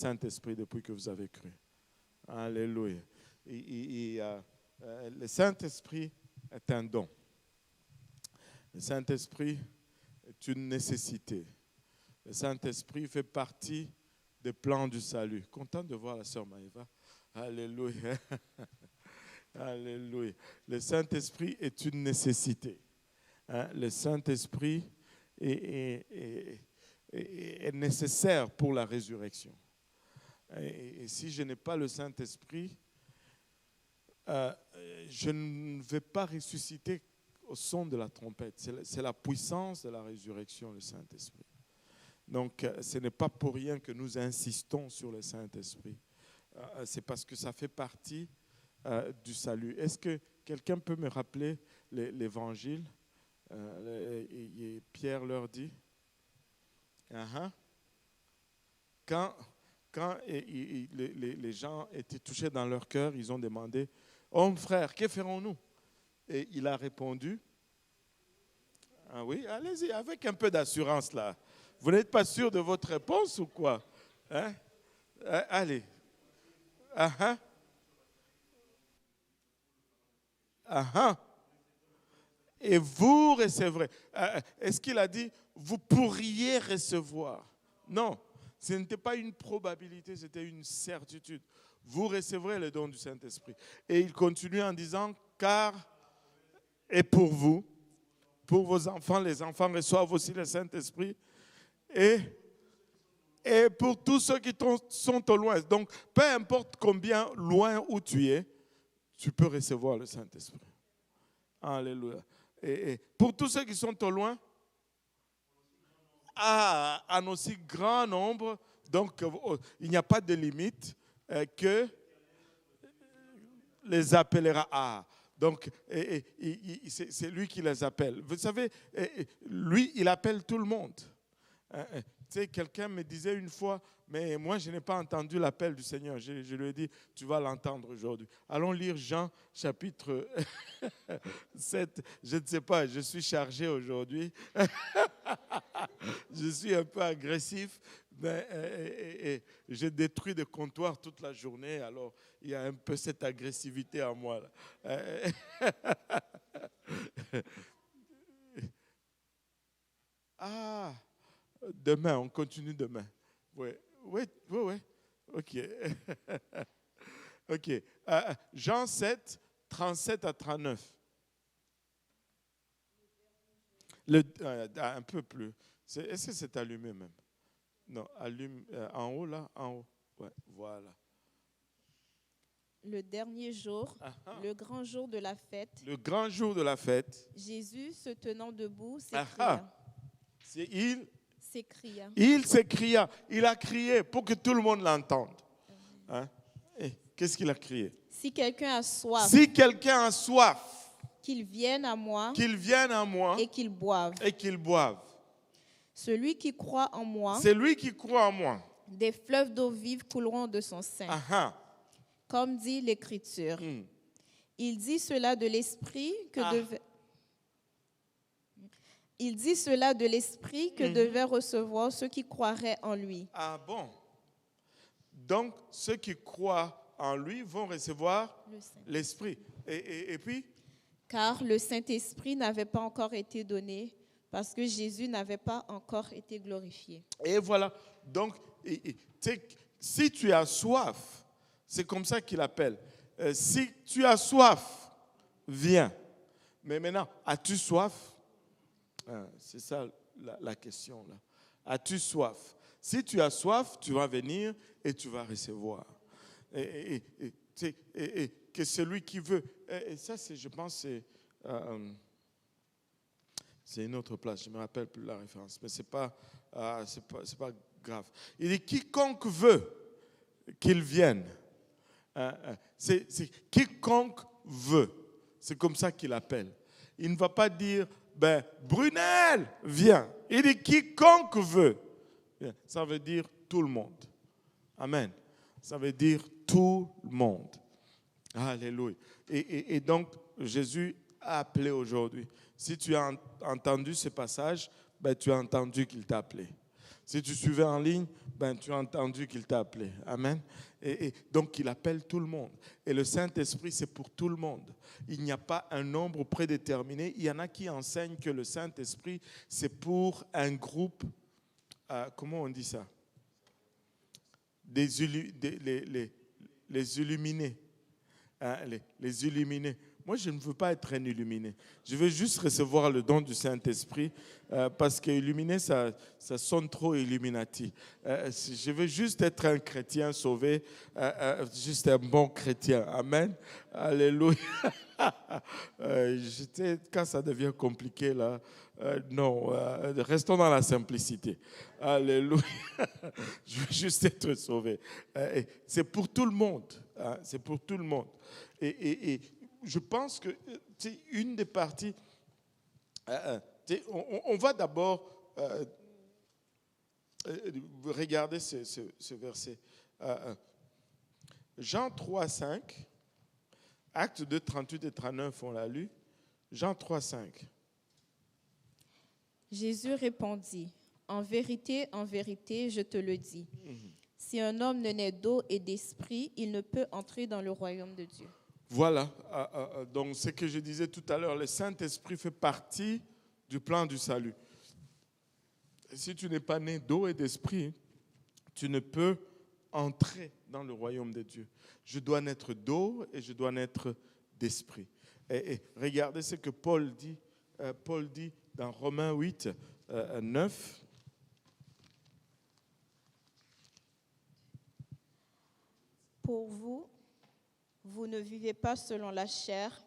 Saint-Esprit depuis que vous avez cru. Alléluia. Le Saint-Esprit est un don. Le Saint-Esprit est une nécessité. Le Saint-Esprit fait partie des plans du salut. Content de voir la sœur Maëva. Alléluia. Alléluia. Le Saint-Esprit est une nécessité. Le Saint-Esprit est nécessaire pour la résurrection. Et si je n'ai pas le Saint-Esprit, je ne vais pas ressusciter au son de la trompette. C'est la puissance de la résurrection, le Saint-Esprit. Donc, ce n'est pas pour rien que nous insistons sur le Saint-Esprit. C'est parce que ça fait partie du salut. Est-ce que quelqu'un peut me rappeler l'évangile? Pierre leur dit. Quand les gens étaient touchés dans leur cœur, ils ont demandé, « Homme, frère, que ferons-nous » Et il a répondu, « Ah oui, allez-y, avec un peu d'assurance là. Vous n'êtes pas sûr de votre réponse ou quoi? Hein? Allez. Et vous recevrez. » Est-ce qu'il a dit, vous pourriez recevoir? Non, ce n'était pas une probabilité, c'était une certitude. Vous recevrez le don du Saint-Esprit. Et il continue en disant, car, et pour vous, pour vos enfants, les enfants reçoivent aussi le Saint-Esprit. Et pour tous ceux qui sont au loin. Donc, peu importe combien loin où tu es, tu peux recevoir le Saint-Esprit. Alléluia. Et pour tous ceux qui sont au loin, en aussi grand nombre, donc il n'y a pas de limite, que les appellera. Donc, c'est lui qui les appelle. Vous savez, lui, il appelle tout le monde. Tu sais, quelqu'un me disait une fois, mais moi, je n'ai pas entendu l'appel du Seigneur. Je lui ai dit, tu vas l'entendre aujourd'hui. Allons lire Jean, chapitre 7. Je ne sais pas, je suis chargé aujourd'hui. Je suis un peu agressif, mais je détruis des comptoirs toute la journée. Alors, il y a un peu cette agressivité en moi. Là. Demain, on continue demain. Oui. OK. OK. Jean 7, 37 à 39. Un peu plus. Est-ce que c'est allumé même? Non, allume en haut là, en haut. Ouais, voilà. Le dernier jour, le grand jour de la fête. Le grand jour de la fête. Jésus, se tenant debout, s'écria. Il s'écria. Il a crié pour que tout le monde l'entende. Hein? Qu'est-ce qu'il a crié? Si quelqu'un a soif. Si quelqu'un a soif. Qu'il vienne à moi. Qu'il vienne à moi. Et qu'il boive. Et qu'il boive. Celui qui croit en moi. Celui qui croit en moi. Des fleuves d'eau vive couleront de son sein. Comme dit l'Écriture. Il dit cela de l'esprit Il dit cela de l'esprit que devaient recevoir ceux qui croiraient en lui. Ah bon? Donc, ceux qui croient en lui vont recevoir l'esprit. Et puis? Car le Saint-Esprit n'avait pas encore été donné parce que Jésus n'avait pas encore été glorifié. Et voilà. Donc, si tu as soif, c'est comme ça qu'il appelle. Si tu as soif, viens. Mais maintenant, as-tu soif? C'est ça la question là. As-tu soif? Si tu as soif, tu vas venir et tu vas recevoir. Et que celui qui veut. Et ça, je pense, c'est une autre place. Je ne me rappelle plus la référence, mais c'est pas grave. Il dit quiconque veut qu'il vienne. C'est quiconque veut. C'est comme ça qu'il appelle. Il ne va pas dire Brunel, viens. Il dit quiconque veut. Ça veut dire tout le monde. Amen. Ça veut dire tout le monde. Alléluia. Et donc, Jésus a appelé aujourd'hui. Si tu as entendu ce passage, tu as entendu qu'il t'a appelé. Si tu suivais en ligne, tu as entendu qu'il t'a appelé. Amen. Et donc, il appelle tout le monde. Et le Saint-Esprit, c'est pour tout le monde. Il n'y a pas un nombre prédéterminé. Il y en a qui enseignent que le Saint-Esprit, c'est pour un groupe, comment on dit ça? Les illuminés. Les illuminés. Moi, je ne veux pas être un illuminé. Je veux juste recevoir le don du Saint-Esprit parce que illuminé, ça sonne trop Illuminati. Je veux juste être un chrétien sauvé, juste un bon chrétien. Amen. Alléluia. Quand ça devient compliqué, là, non, restons dans la simplicité. Alléluia. Je veux juste être sauvé. C'est pour tout le monde. Hein, c'est pour tout le monde. Et je pense que une des parties, on va d'abord regarder ce verset. Jean 3, 5, Actes 2, 38 et 39, on l'a lu. Jean 3, 5. Jésus répondit, en vérité, je te le dis, si un homme ne naît d'eau et d'esprit, il ne peut entrer dans le royaume de Dieu. Voilà, donc ce que je disais tout à l'heure, le Saint-Esprit fait partie du plan du salut. Si tu n'es pas né d'eau et d'esprit, tu ne peux entrer dans le royaume de Dieu. Je dois naître d'eau et je dois naître d'esprit. Et regardez ce que Paul dit dans Romains 8, 9. Pour vous, vous ne vivez pas selon la chair,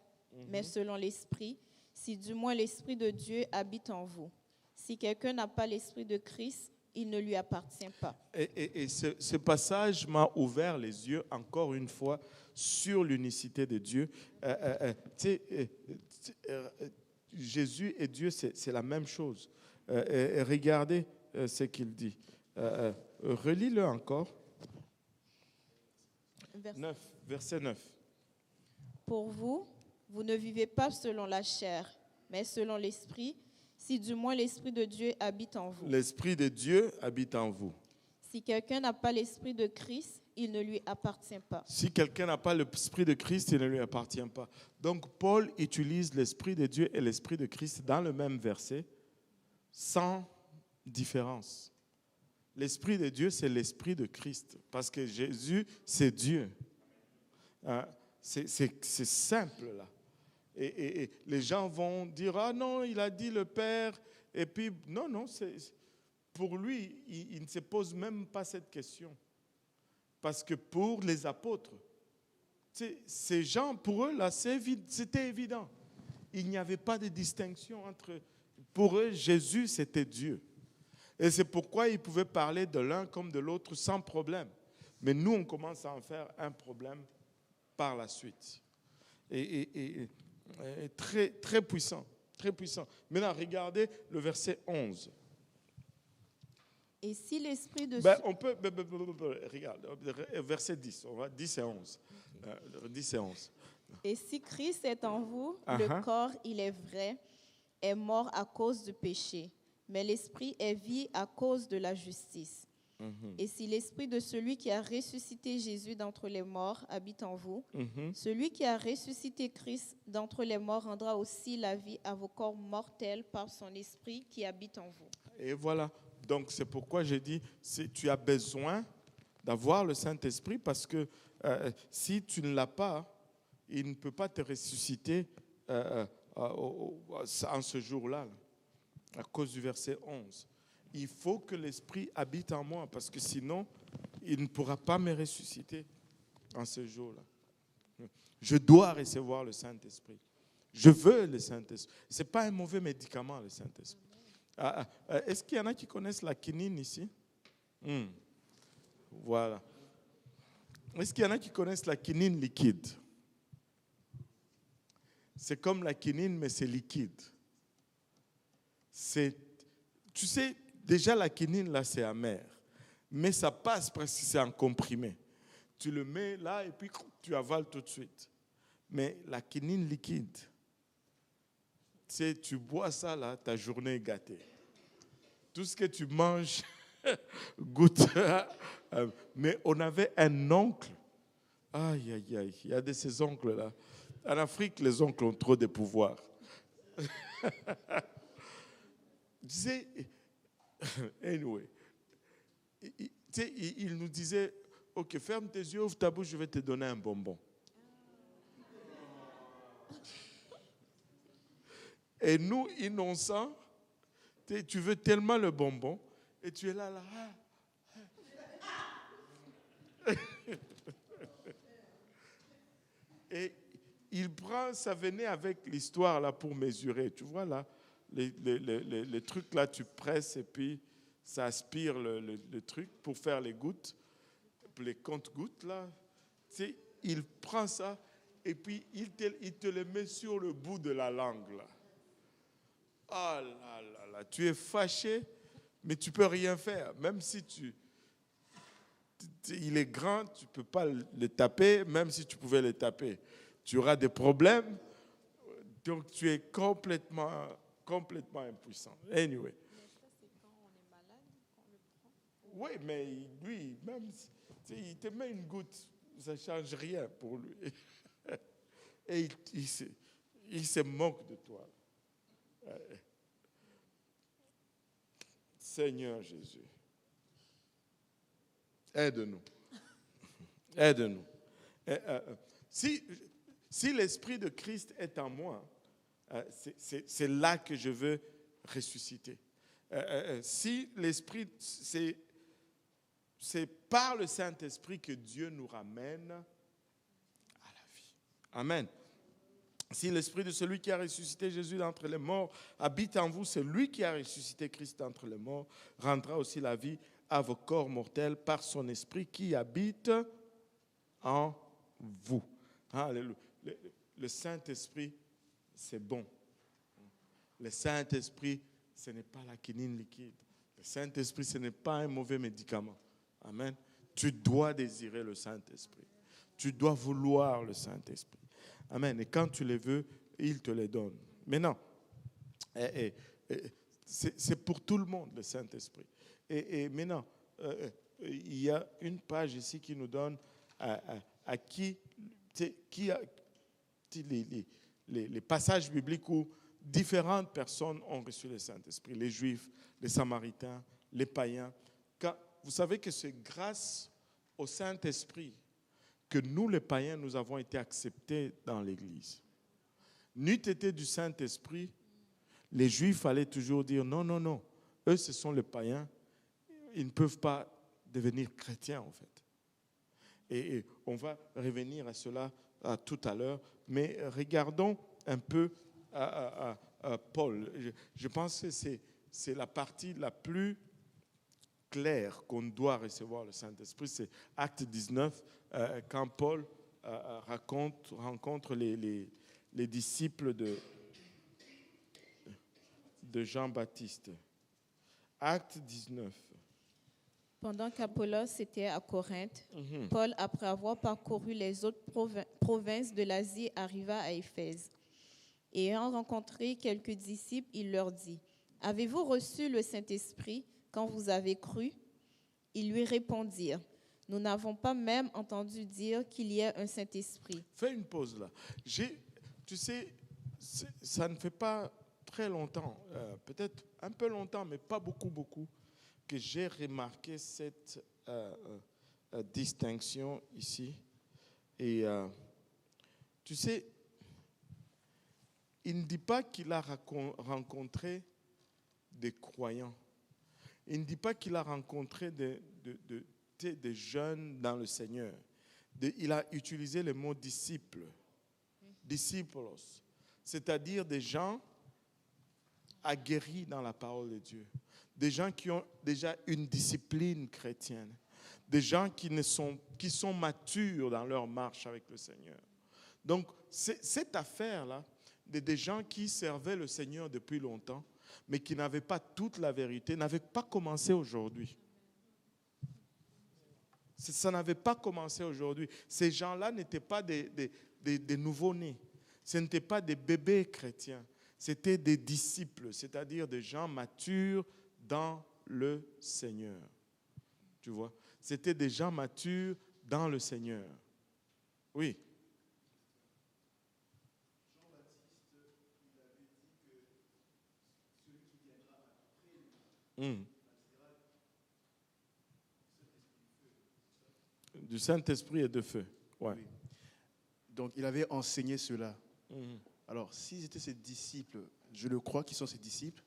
mais selon l'esprit, si du moins l'esprit de Dieu habite en vous. Si quelqu'un n'a pas l'esprit de Christ, il ne lui appartient pas. Et ce passage m'a ouvert les yeux encore une fois sur l'unicité de Dieu. Jésus et Dieu, c'est la même chose. Regardez ce qu'il dit. Relis-le encore. Verset 9. Pour vous, vous ne vivez pas selon la chair, mais selon l'esprit, si du moins l'esprit de Dieu habite en vous. L'esprit de Dieu habite en vous. Si quelqu'un n'a pas l'esprit de Christ, il ne lui appartient pas. Si quelqu'un n'a pas l'esprit de Christ, il ne lui appartient pas. Donc Paul utilise l'esprit de Dieu et l'esprit de Christ dans le même verset, sans différence. L'esprit de Dieu, c'est l'esprit de Christ, parce que Jésus, c'est Dieu. C'est simple là. Et les gens vont dire, ah non, il a dit le Père, et puis non, pour lui, il ne se pose même pas cette question. Parce que pour les apôtres, ces gens, pour eux, là, c'était évident. Il n'y avait pas de distinction entre eux. Pour eux, Jésus, c'était Dieu. Et c'est pourquoi ils pouvaient parler de l'un comme de l'autre sans problème. Mais nous, on commence à en faire un problème par la suite. Et très, très puissant, très puissant. Maintenant, regardez le verset 11. Et si l'esprit de... on peut... regarde, verset 10, on va 10 et 11. 10 et 11. Et si Christ est en vous, le corps, il est vrai, est mort à cause du péché, mais l'esprit est vie à cause de la justice. Et si l'esprit de celui qui a ressuscité Jésus d'entre les morts habite en vous, celui qui a ressuscité Christ d'entre les morts rendra aussi la vie à vos corps mortels par son esprit qui habite en vous. Et voilà. Donc, c'est pourquoi j'ai dit, tu as besoin d'avoir le Saint-Esprit parce que si tu ne l'as pas, il ne peut pas te ressusciter en ce jour-là, à cause du verset 11. Il faut que l'Esprit habite en moi parce que sinon, il ne pourra pas me ressusciter en ce jour-là. Je dois recevoir le Saint-Esprit. Je veux le Saint-Esprit. Ce n'est pas un mauvais médicament, le Saint-Esprit. Est-ce qu'il y en a qui connaissent la quinine ici? Voilà. Est-ce qu'il y en a qui connaissent la quinine liquide? C'est comme la quinine, mais c'est liquide. Tu sais, déjà la quinine, là, c'est amer. Mais ça passe parce que c'est en comprimé. Tu le mets là et puis tu avales tout de suite. Mais la quinine liquide, tu bois ça, là, ta journée est gâtée. Tout ce que tu manges, goutte. Mais on avait un oncle. Aïe, aïe, aïe. Il y a de ces oncles-là. En Afrique, les oncles ont trop de pouvoir. Tu sais, anyway, il nous disait, ok, ferme tes yeux, ouvre ta bouche, je vais te donner un bonbon. Et nous, innocents, tu veux tellement le bonbon, et tu es là. Et il prend, ça venait avec l'histoire là pour mesurer. Tu vois là, les trucs là, tu presses et puis ça aspire le truc pour faire les gouttes, les comptes-gouttes là. Tu sais, il prend ça et puis il te le met sur le bout de la langue là. Ah là là là, tu es fâché, mais tu peux rien faire. Même si il est grand, tu ne peux pas le taper, même si tu pouvais le taper. Tu auras des problèmes, donc tu es complètement impuissant. Anyway. Mais ça, c'est quand on est malade qu'on le prend? Oui, mais lui, même il te met une goutte, ça ne change rien pour lui. Et il se moque de toi. Seigneur Jésus, aide-nous. Aide-nous. Si l'Esprit de Christ est en moi, c'est là que je veux ressusciter. Si l'Esprit, c'est par le Saint-Esprit que Dieu nous ramène à la vie. Amen. Si l'Esprit de celui qui a ressuscité Jésus d'entre les morts habite en vous, c'est lui qui a ressuscité Christ d'entre les morts, rendra aussi la vie à vos corps mortels par son Esprit qui habite en vous. Alléluia. Le Saint-Esprit, c'est bon. Le Saint-Esprit, ce n'est pas la quinine liquide. Le Saint-Esprit, ce n'est pas un mauvais médicament. Amen. Tu dois désirer le Saint-Esprit. Tu dois vouloir le Saint-Esprit. Amen. Et quand tu le veux, il te le donne. Maintenant, c'est pour tout le monde, le Saint-Esprit. Et maintenant, il y a une page ici qui nous donne à qui a les passages bibliques où différentes personnes ont reçu le Saint-Esprit. Les Juifs, les Samaritains, les païens. Vous savez que c'est grâce au Saint-Esprit que nous, les païens, nous avons été acceptés dans l'Église. N'eût été du Saint-Esprit, les Juifs allaient toujours dire non, non, non. Eux, ce sont les païens. Ils ne peuvent pas devenir chrétiens, en fait. Et on va revenir à cela tout à l'heure. Mais regardons un peu Paul. Je pense que c'est la partie la plus claire qu'on doit recevoir le Saint-Esprit. C'est Acte 19, quand Paul rencontre les disciples de Jean-Baptiste. Acte 19. Pendant qu'Apollos était à Corinthe, Paul, après avoir parcouru les autres provinces de l'Asie, arriva à Éphèse. Et ayant rencontré quelques disciples, il leur dit, « Avez-vous reçu le Saint-Esprit quand vous avez cru ?» Ils lui répondirent, « Nous n'avons pas même entendu dire qu'il y ait un Saint-Esprit. » Fais une pause là. Tu sais, ça ne fait pas très longtemps, peut-être un peu longtemps, mais pas beaucoup, que j'ai remarqué cette distinction ici. Et tu sais, il ne dit pas qu'il a rencontré des croyants. Il ne dit pas qu'il a rencontré des jeunes dans le Seigneur. Il a utilisé le mot disciples, disciples, c'est-à-dire des gens aguerris dans la parole de Dieu, des gens qui ont déjà une discipline chrétienne, des gens qui sont matures dans leur marche avec le Seigneur. Donc, cette affaire-là, des gens qui servaient le Seigneur depuis longtemps, mais qui n'avaient pas toute la vérité, n'avait pas commencé aujourd'hui. Ça n'avait pas commencé aujourd'hui. Ces gens-là n'étaient pas des nouveaux-nés. Ce n'étaient pas des bébés chrétiens. C'était des disciples, c'est-à-dire des gens matures dans le Seigneur. Tu vois? C'était des gens matures dans le Seigneur. Oui. Du Saint-Esprit et de feu. Ouais. Oui. Donc, il avait enseigné cela. Alors, s'ils étaient ses disciples, je le crois qu'ils sont ses disciples,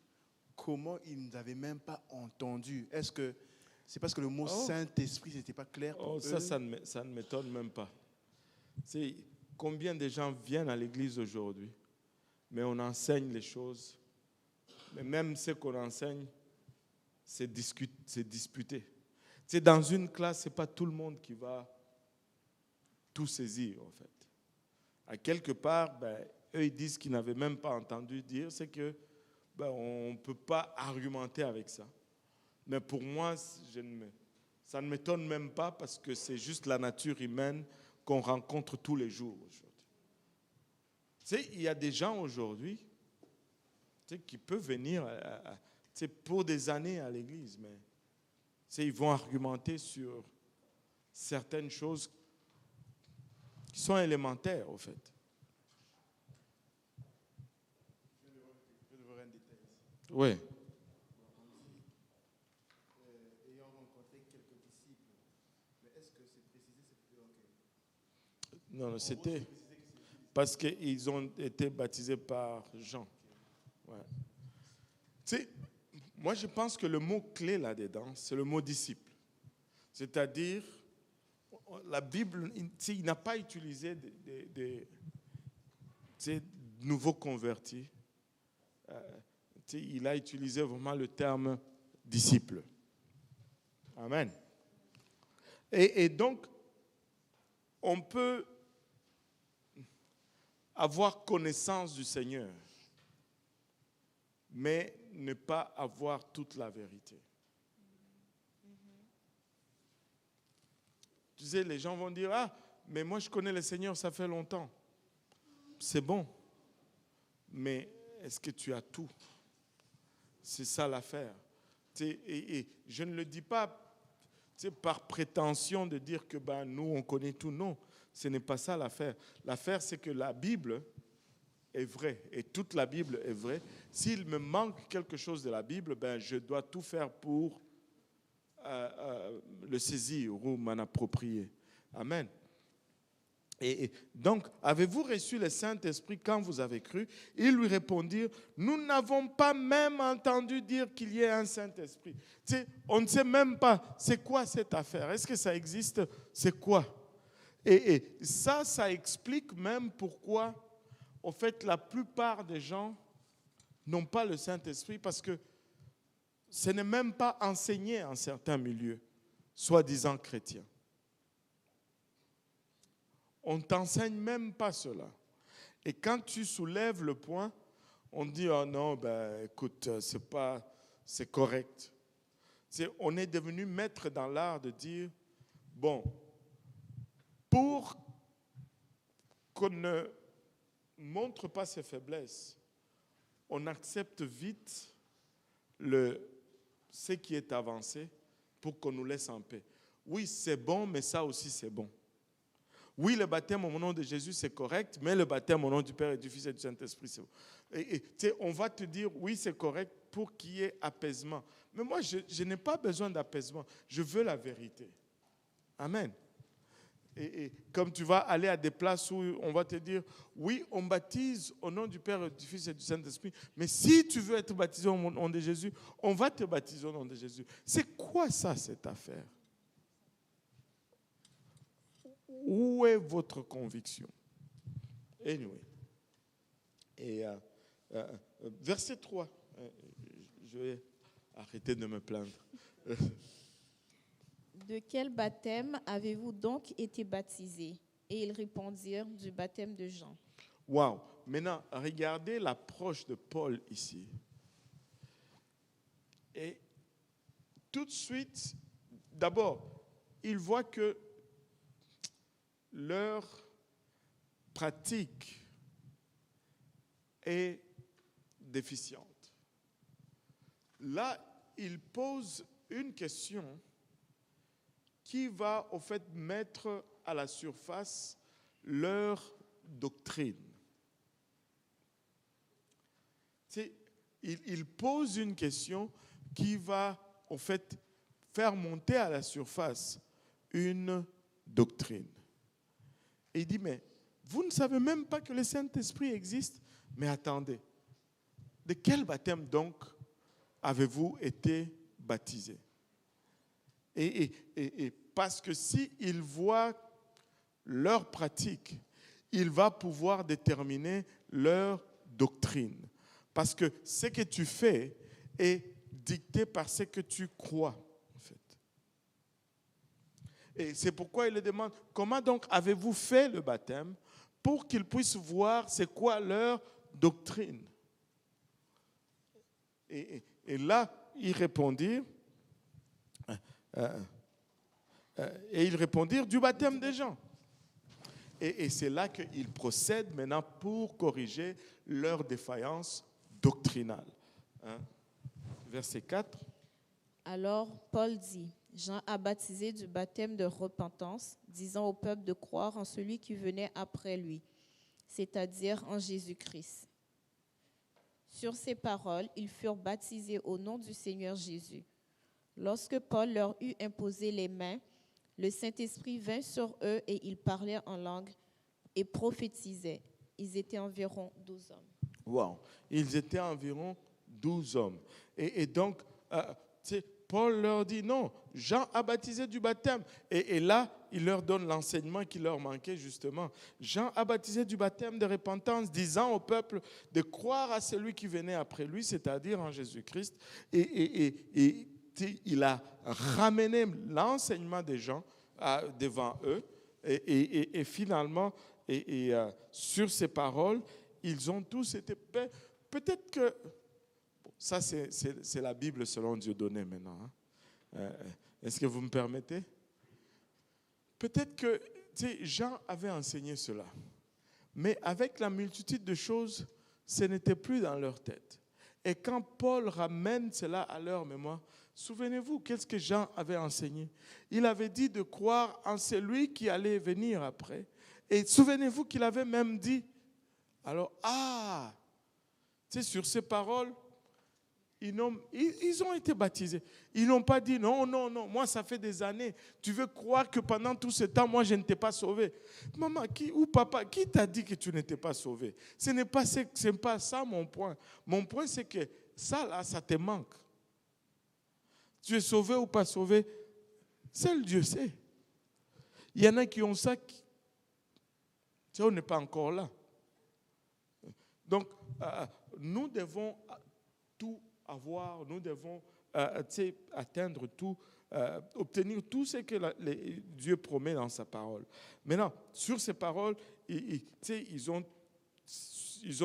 comment ils n'avaient même pas entendu? Est-ce que c'est parce que le mot Saint-Esprit n'était pas clair pour eux? Ça ne m'étonne même pas. C'est combien de gens viennent à l'église aujourd'hui, mais on enseigne les choses, mais même ce qu'on enseigne, c'est disputé. C'est dans une classe, ce n'est pas tout le monde qui va tout saisir, en fait. À quelque part, eux, ils disent qu'ils n'avaient même pas entendu dire, c'est que on ne peut pas argumenter avec ça. Mais pour moi, ça ne m'étonne même pas parce que c'est juste la nature humaine qu'on rencontre tous les jours aujourd'hui. Tu sais, il y a des gens aujourd'hui qui peuvent venir pour des années à l'église, mais ils vont argumenter sur certaines choses qui sont élémentaires, au fait. Je devrais un détail ici. Oui. Ayant rencontré quelques disciples, mais est-ce que c'est précisé? Non, c'était parce qu'ils ont été baptisés par Jean. Ouais. Tu sais, moi je pense que le mot clé là-dedans, c'est le mot disciple. C'est-à-dire, la Bible, il n'a pas utilisé des nouveaux convertis. Il a utilisé vraiment le terme disciple. Amen. Et donc, on peut avoir connaissance du Seigneur, mais ne pas avoir toute la vérité. Tu sais, les gens vont dire, ah, mais moi je connais le Seigneur, ça fait longtemps. C'est bon. Mais est-ce que tu as tout? C'est ça l'affaire. Et je ne le dis pas par prétention de dire que nous, on connaît tout. Non, ce n'est pas ça l'affaire. L'affaire, c'est que la Bible est vraie. Et toute la Bible est vraie. S'il me manque quelque chose de la Bible, je dois tout faire pour le saisir ou m'en approprier. Amen. Et donc, avez-vous reçu le Saint-Esprit quand vous avez cru? Ils lui répondirent, nous n'avons pas même entendu dire qu'il y ait un Saint-Esprit. On ne sait même pas, c'est quoi cette affaire? Est-ce que ça existe? C'est quoi? Et ça explique même pourquoi, en fait, la plupart des gens n'ont pas le Saint-Esprit, parce que ce n'est même pas enseigné en certains milieux, soi-disant chrétiens. On ne t'enseigne même pas cela. Et quand tu soulèves le point, on dit, oh non, écoute, c'est correct. On est devenu maître dans l'art de dire, bon, pour qu'on ne montre pas ses faiblesses, on accepte vite ce qui est avancé pour qu'on nous laisse en paix. Oui, c'est bon, mais ça aussi c'est bon. Oui, le baptême au nom de Jésus, c'est correct, mais le baptême au nom du Père et du Fils et du Saint-Esprit, c'est bon. Et on va te dire, oui, c'est correct pour qu'il y ait apaisement. Mais moi, je n'ai pas besoin d'apaisement. Je veux la vérité. Amen. Et comme tu vas aller à des places où on va te dire, oui, on baptise au nom du Père, du Fils et du Saint-Esprit, mais si tu veux être baptisé au nom de Jésus, on va te baptiser au nom de Jésus. C'est quoi ça, cette affaire? Où est votre conviction? Anyway. Et verset 3, je vais arrêter de me plaindre. De quel baptême avez-vous donc été baptisés? Et ils répondirent, du baptême de Jean. Wow. Maintenant, regardez l'approche de Paul ici. Et tout de suite, d'abord, il voit que leur pratique est déficiente. Là, il pose une question qui va au fait mettre à la surface leur doctrine. Il pose une question qui va au fait faire monter à la surface une doctrine. Et il dit, mais vous ne savez même pas que le Saint-Esprit existe? Mais attendez, de quel baptême donc avez-vous été baptisé? Et parce que s'il voit leur pratique, il va pouvoir déterminer leur doctrine. Parce que ce que tu fais est dicté par ce que tu crois, en fait. Et c'est pourquoi il le demande, comment donc avez-vous fait le baptême? Pour qu'ils puissent voir c'est quoi leur doctrine. Et là, ils répondirent, du baptême des gens. Et c'est là qu'ils procèdent maintenant pour corriger leur défaillance doctrinale. Verset 4. Alors Paul dit, Jean a baptisé du baptême de repentance, disant au peuple de croire en celui qui venait après lui, c'est-à-dire en Jésus-Christ. Sur ces paroles, ils furent baptisés au nom du Seigneur Jésus. Lorsque Paul leur eut imposé les mains, le Saint-Esprit vint sur eux et ils parlaient en langue et prophétisaient. Ils étaient environ 12 hommes. Wow. Ils étaient environ 12 hommes. Et donc, Paul leur dit non, Jean a baptisé du baptême. Et là, il leur donne l'enseignement qui leur manquait justement. Jean a baptisé du baptême de repentance, disant au peuple de croire à celui qui venait après lui, c'est-à-dire en Jésus-Christ. Et il a ramené l'enseignement des gens devant eux. Et finalement, sur ces paroles, ils ont tous été... Peut-être que... Ça, c'est la Bible selon Dieudonné maintenant. Est-ce que vous me permettez? Peut-être que Jean avait enseigné cela. Mais avec la multitude de choses, ce n'était plus dans leur tête. Et quand Paul ramène cela à leur mémoire, souvenez-vous, qu'est-ce que Jean avait enseigné? Il avait dit de croire en celui qui allait venir après. Et souvenez-vous qu'il avait même dit, alors, sur ces paroles, ils ont été baptisés. Ils n'ont pas dit non, moi ça fait des années. Tu veux croire que pendant tout ce temps, moi je ne t'ai pas sauvé? Maman ou papa, qui t'a dit que tu n'étais pas sauvé? Ce n'est pas ça mon point. Mon point c'est que ça là, ça te manque. Tu es sauvé ou pas sauvé? Seul Dieu sait. Il y en a qui ont ça. On n'est pas encore là. Donc, nous devons tout avoir, nous devons atteindre tout, obtenir tout ce que Dieu promet dans sa parole. Maintenant, sur ces paroles, ils ont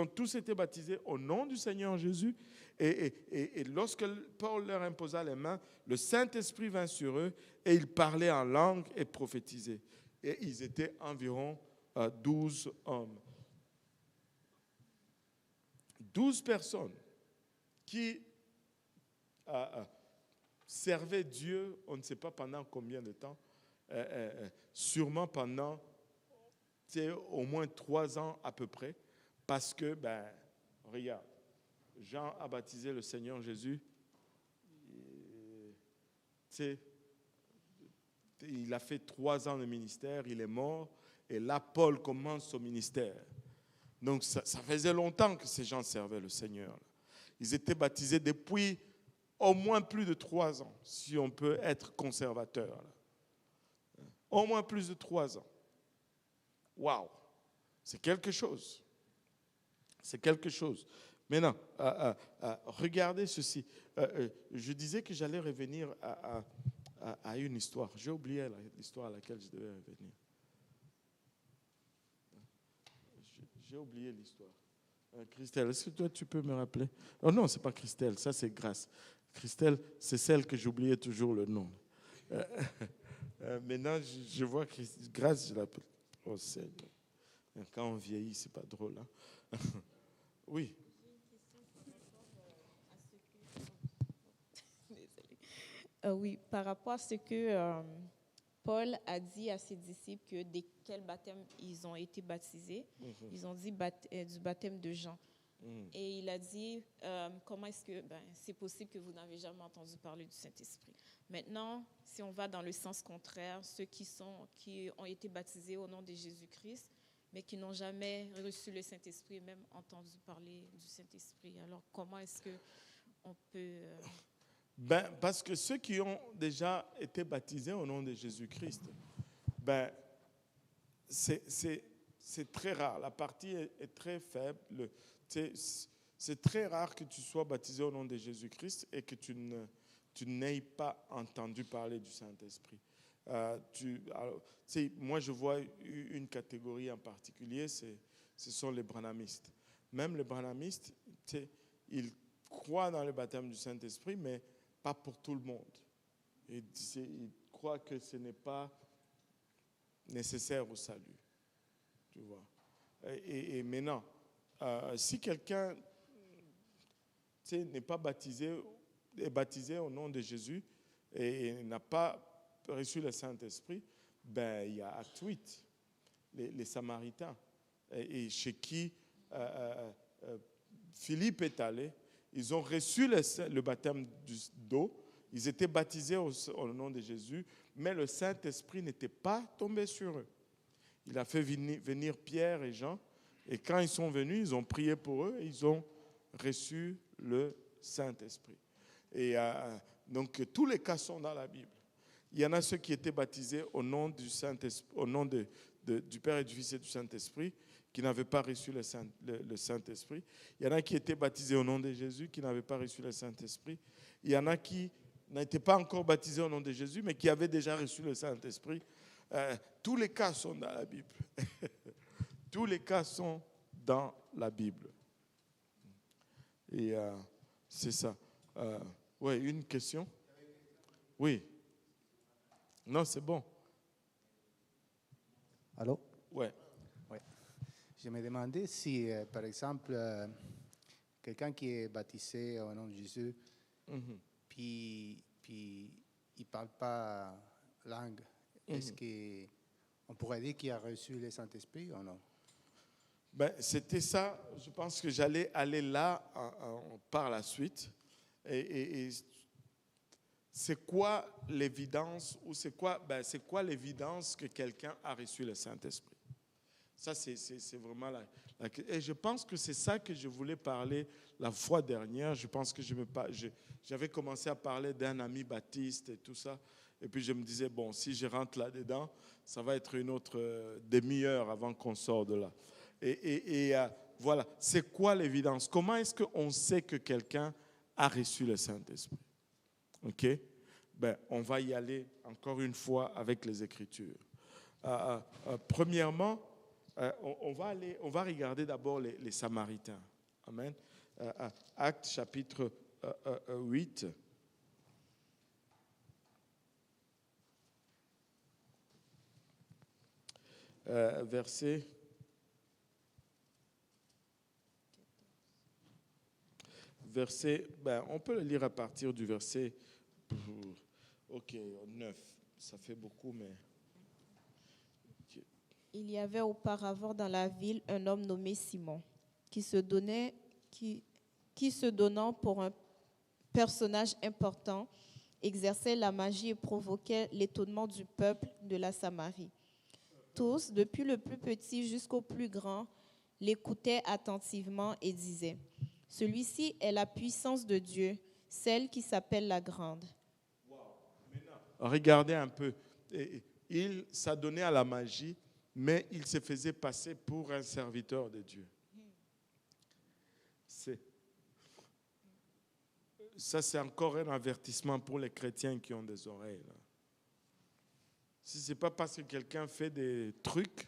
tous été baptisés au nom du Seigneur Jésus. Et lorsque Paul leur imposa les mains, le Saint-Esprit vint sur eux et ils parlaient en langue et prophétisaient. Et ils étaient environ 12 hommes. 12 personnes qui servaient Dieu, on ne sait pas pendant combien de temps, sûrement pendant au moins 3 ans à peu près, parce que, regarde, Jean a baptisé le Seigneur Jésus, il a fait 3 ans de ministère, il est mort, et là, Paul commence son ministère. Donc, ça faisait longtemps que ces gens servaient le Seigneur. Ils étaient baptisés depuis au moins plus de 3 ans, si on peut être conservateur. Au moins plus de 3 ans. Waouh! C'est quelque chose. C'est quelque chose. Maintenant, regardez ceci. Je disais que j'allais revenir à une histoire. J'ai oublié l'histoire à laquelle je devais revenir. J'ai oublié l'histoire. Christelle, est-ce que toi, tu peux me rappeler? Oh non, ce n'est pas Christelle, ça c'est Grâce. Christelle, c'est celle que j'oubliais toujours le nom. Maintenant, je vois Grâce, je l'appelle. Oh Seigneur. Quand on vieillit, ce n'est pas drôle. Hein? Oui. Oui, par rapport à ce que Paul a dit à ses disciples que dès quel baptême ils ont été baptisés, ils ont dit du baptême de Jean. Et il a dit, comment est-ce que c'est possible que vous n'avez jamais entendu parler du Saint-Esprit. Maintenant, si on va dans le sens contraire, ceux qui ont été baptisés au nom de Jésus-Christ, mais qui n'ont jamais reçu le Saint-Esprit et même entendu parler du Saint-Esprit. Alors, comment est-ce qu'on peut... Parce que ceux qui ont déjà été baptisés au nom de Jésus-Christ, c'est très rare. La partie est très faible. C'est très rare que tu sois baptisé au nom de Jésus-Christ et que tu n'aies pas entendu parler du Saint-Esprit. Moi, je vois une catégorie en particulier, ce sont les branhamistes. Même les branhamistes, ils croient dans le baptême du Saint-Esprit, mais pas pour tout le monde. Ils croient que ce n'est pas nécessaire au salut. Tu vois. Et maintenant, si quelqu'un n'est pas baptisé, est baptisé au nom de Jésus et n'a pas reçu le Saint-Esprit, il y a Acte 8, les Samaritains, et chez qui Philippe est allé. Ils ont reçu le baptême d'eau, ils étaient baptisés au nom de Jésus, mais le Saint-Esprit n'était pas tombé sur eux. Il a fait venir Pierre et Jean, et quand ils sont venus, ils ont prié pour eux, et ils ont reçu le Saint-Esprit. Et donc, tous les cas sont dans la Bible. Il y en a ceux qui étaient baptisés au nom du Saint-Esprit, au nom du Père et du Fils et du Saint-Esprit, qui n'avaient pas reçu le Saint-Esprit. Il y en a qui étaient baptisés au nom de Jésus, qui n'avaient pas reçu le Saint-Esprit. Il y en a qui n'étaient pas encore baptisés au nom de Jésus, mais qui avaient déjà reçu le Saint-Esprit. Tous les cas sont dans la Bible. Tous les cas sont dans la Bible. Et c'est ça. Oui, une question? Oui. Non, c'est bon. Allô? Oui. Ouais. Je me demandais si, par exemple, quelqu'un qui est baptisé au nom de Jésus, puis il ne parle pas langue, est-ce qu'on pourrait dire qu'il a reçu le Saint-Esprit ou non? C'était ça, je pense que j'allais aller là par la suite. Et c'est quoi l'évidence, ou c'est quoi l'évidence que quelqu'un a reçu le Saint-Esprit? Ça, c'est vraiment et je pense que c'est ça que je voulais parler la fois dernière. Je pense que j'avais commencé à parler d'un ami baptiste et tout ça. Et puis je me disais, bon, si je rentre là-dedans, ça va être une autre demi-heure avant qu'on sorte de là. Et voilà, c'est quoi l'évidence? Comment est-ce qu'on sait que quelqu'un a reçu le Saint-Esprit? OK? On va y aller encore une fois avec les Écritures. Premièrement, on va regarder d'abord les Samaritains. Amen. Actes chapitre 8. Verset. On peut le lire à partir du verset 9. Ça fait beaucoup, mais... Il y avait auparavant dans la ville un homme nommé Simon, qui se donnant pour un personnage important, exerçait la magie et provoquait l'étonnement du peuple de la Samarie. Tous, depuis le plus petit jusqu'au plus grand, l'écoutaient attentivement et disaient: « Celui-ci est la puissance de Dieu, celle qui s'appelle la Grande. » Regardez un peu. Il s'adonnait à la magie, mais il se faisait passer pour un serviteur de Dieu. Ça, c'est encore un avertissement pour les chrétiens qui ont des oreilles. Là. Si ce n'est pas parce que quelqu'un fait des trucs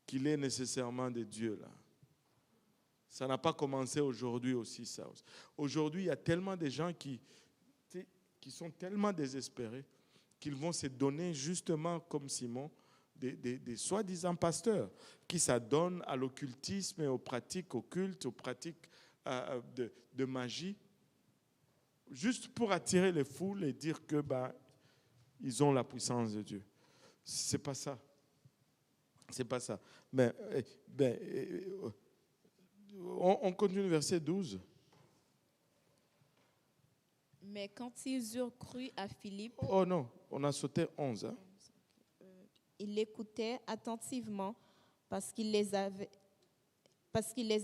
qu'il est nécessairement de Dieu. Là. Ça n'a pas commencé aujourd'hui aussi, ça. Aujourd'hui, il y a tellement de gens qui sont tellement désespérés qu'ils vont se donner justement comme Simon, des soi-disant pasteurs qui s'adonnent à l'occultisme et aux pratiques occultes, aux pratiques de magie, juste pour attirer les foules et dire que ils ont la puissance de Dieu. C'est pas ça. C'est pas ça. On continue verset 12. Mais quand ils eurent cru à Philippe, Oh non, on a sauté 11. Hein? ils l'écoutaient attentivement parce qu'il les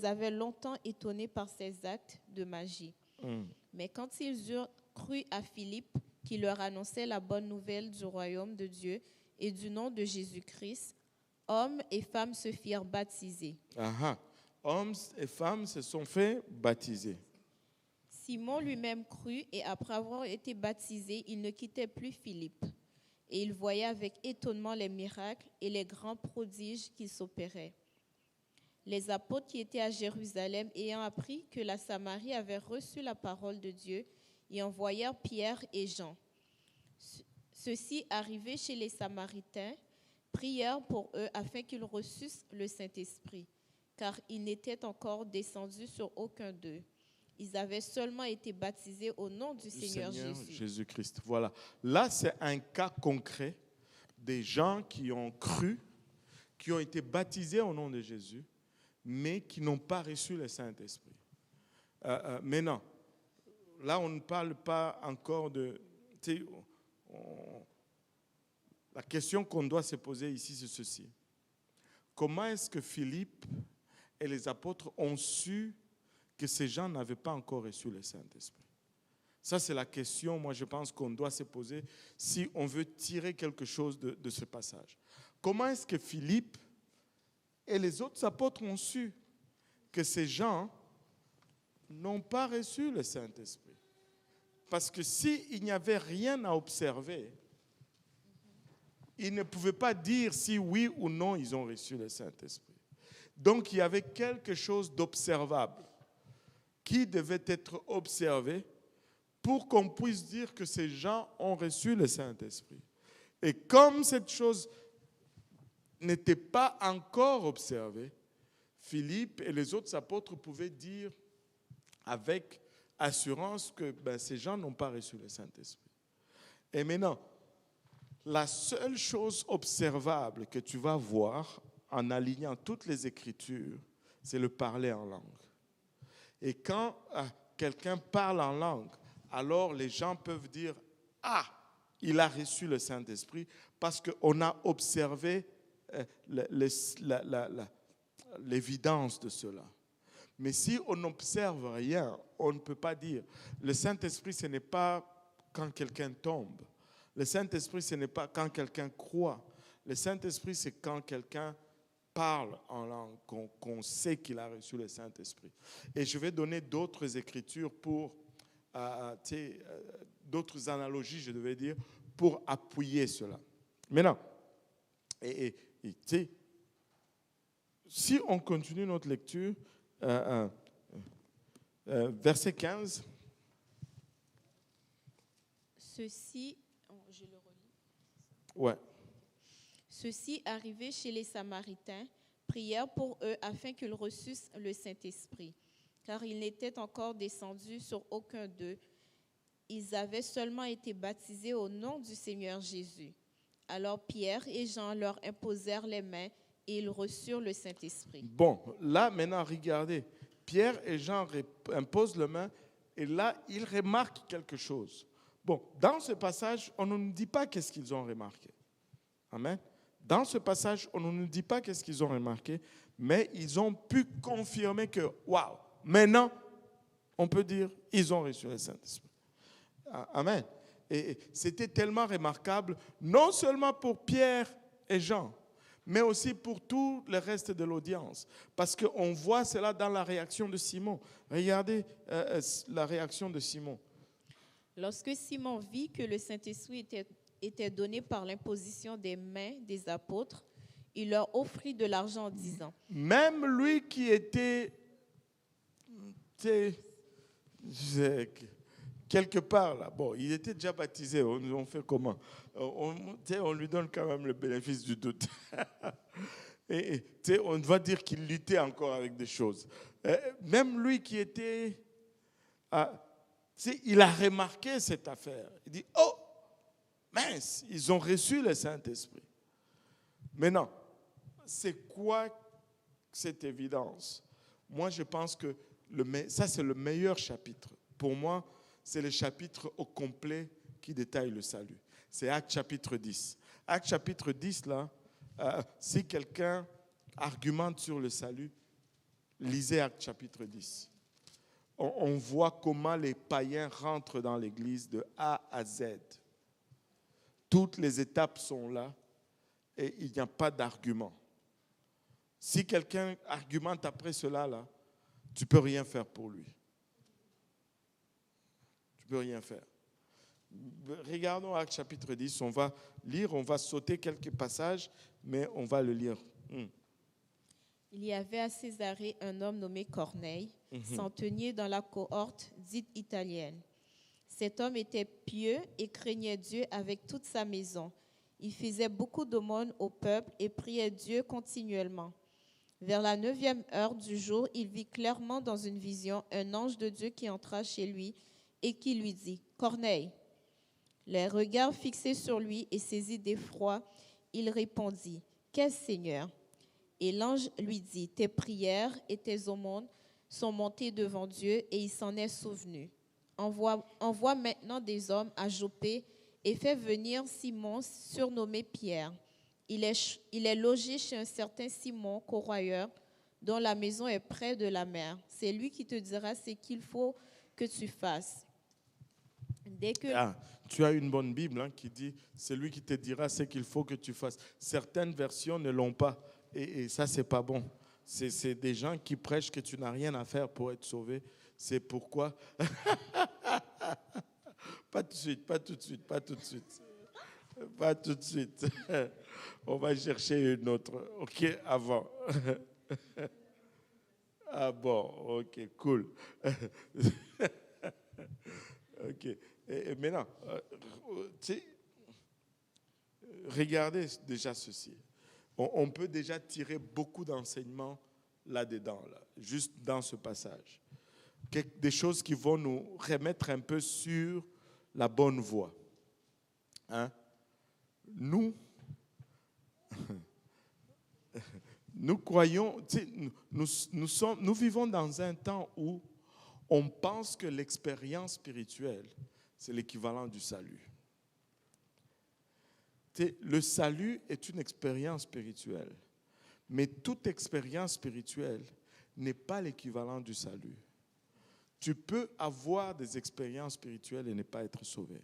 avait longtemps étonnés par ses actes de magie. Mais quand ils eurent cru à Philippe, qui leur annonçait la bonne nouvelle du royaume de Dieu et du nom de Jésus-Christ, hommes et femmes se firent baptiser. Hommes et femmes se sont fait baptiser. Simon lui-même crut et après avoir été baptisé, il ne quittait plus Philippe. Et il voyait avec étonnement les miracles et les grands prodiges qui s'opéraient. Les apôtres qui étaient à Jérusalem, ayant appris que la Samarie avait reçu la parole de Dieu, y envoyèrent Pierre et Jean. Ceux-ci, arrivés chez les Samaritains, prièrent pour eux afin qu'ils reçussent le Saint-Esprit, car ils n'étaient encore descendus sur aucun d'eux. Ils avaient seulement été baptisés au nom du Seigneur Jésus. Jésus-Christ. Voilà. Là, c'est un cas concret des gens qui ont cru, qui ont été baptisés au nom de Jésus, mais qui n'ont pas reçu le Saint-Esprit. Maintenant, là, on ne parle pas encore de... La question qu'on doit se poser ici, c'est ceci. Comment est-ce que Philippe et les apôtres ont su que ces gens n'avaient pas encore reçu le Saint-Esprit? Ça, c'est la question, moi, je pense qu'on doit se poser si on veut tirer quelque chose de ce passage. Comment est-ce que Philippe et les autres apôtres ont su que ces gens n'ont pas reçu le Saint-Esprit? Parce que s'il n'y avait rien à observer, ils ne pouvaient pas dire si oui ou non ils ont reçu le Saint-Esprit. Donc, il y avait quelque chose d'observable qui devait être observé pour qu'on puisse dire que ces gens ont reçu le Saint-Esprit. Et comme cette chose n'était pas encore observée, Philippe et les autres apôtres pouvaient dire avec assurance que ces gens n'ont pas reçu le Saint-Esprit. Et maintenant, la seule chose observable que tu vas voir en alignant toutes les Écritures, c'est le parler en langue. Et quand quelqu'un parle en langue, alors les gens peuvent dire « Ah, il a reçu le Saint-Esprit » parce qu'on a observé l'évidence de cela. Mais si on n'observe rien, on ne peut pas dire. Le Saint-Esprit, ce n'est pas quand quelqu'un tombe. Le Saint-Esprit, ce n'est pas quand quelqu'un croit. Le Saint-Esprit, c'est quand quelqu'un parle en langue, qu'on sait qu'il a reçu le Saint-Esprit. Et je vais donner d'autres écritures pour, d'autres analogies, je devais dire, pour appuyer cela. Maintenant, si on continue notre lecture, verset 15. Ceci, je le relis. Ouais. Ceux-ci, arrivés chez les Samaritains, prièrent pour eux afin qu'ils reçussent le Saint-Esprit, car ils n'étaient encore descendus sur aucun d'eux. Ils avaient seulement été baptisés au nom du Seigneur Jésus. Alors Pierre et Jean leur imposèrent les mains et ils reçurent le Saint-Esprit. Bon, là maintenant, regardez. Pierre et Jean imposent les mains et là, ils remarquent quelque chose. Bon, dans ce passage, on ne nous dit pas qu'est-ce qu'ils ont remarqué. Amen. Dans ce passage, on ne nous dit pas qu'est-ce qu'ils ont remarqué, mais ils ont pu confirmer que, waouh, maintenant, on peut dire, ils ont reçu le Saint-Esprit. Amen. Et c'était tellement remarquable, non seulement pour Pierre et Jean, mais aussi pour tout le reste de l'audience. Parce qu'on voit cela dans la réaction de Simon. Regardez la réaction de Simon. Lorsque Simon vit que le Saint-Esprit était donné par l'imposition des mains des apôtres, il leur offrit de l'argent en disant, même lui qui était quelque part là, bon, il était déjà baptisé, on fait comment? On lui donne quand même le bénéfice du doute. Et on va dire qu'il luttait encore avec des choses. Même lui qui était il a remarqué cette affaire. Il dit, oh, mince, ils ont reçu le Saint-Esprit. Maintenant, c'est quoi cette évidence? Moi, je pense que ça, c'est le meilleur chapitre. Pour moi, c'est le chapitre au complet qui détaille le salut. C'est Actes chapitre 10. Actes chapitre 10, là, si quelqu'un argumente sur le salut, lisez Actes chapitre 10. On voit comment les païens rentrent dans l'église de A à Z. Toutes les étapes sont là et il n'y a pas d'argument. Si quelqu'un argumente après cela, là, tu ne peux rien faire pour lui. Tu ne peux rien faire. Regardons Actes chapitre 10, on va lire, on va sauter quelques passages, mais on va le lire. Il y avait à Césarée un homme nommé Corneille, centenier dans la cohorte dite italienne. Cet homme était pieux et craignait Dieu avec toute sa maison. Il faisait beaucoup d'aumônes au peuple et priait Dieu continuellement. Vers la 9e heure du jour, il vit clairement dans une vision un ange de Dieu qui entra chez lui et qui lui dit « Corneille !» Les regards fixés sur lui et saisi d'effroi, il répondit « Qu'est-ce, Seigneur ?» Et l'ange lui dit « Tes prières et tes aumônes sont montées devant Dieu et il s'en est souvenu. Envoie maintenant des hommes à Joppé et fais venir Simon, surnommé Pierre. Il est logé chez un certain Simon, corroyeur, dont la maison est près de la mer. C'est lui qui te dira ce qu'il faut que tu fasses. » Tu as une bonne Bible hein, qui dit « C'est lui qui te dira ce qu'il faut que tu fasses ». Certaines versions ne l'ont pas. Et ça, c'est pas bon. C'est des gens qui prêchent que tu n'as rien à faire pour être sauvé. C'est pourquoi... Pas tout de suite, pas tout de suite, pas tout de suite. Pas tout de suite. On va chercher une autre. OK, avant. Ah bon, OK, cool. OK. Et maintenant, regardez déjà ceci. On peut déjà tirer beaucoup d'enseignements là-dedans, là, juste dans ce passage. Des choses qui vont nous remettre un peu sur la bonne voie. Hein? Nous croyons, nous vivons dans un temps où on pense que l'expérience spirituelle, c'est l'équivalent du salut. Le salut est une expérience spirituelle, mais toute expérience spirituelle n'est pas l'équivalent du salut. Tu peux avoir des expériences spirituelles et ne pas être sauvé.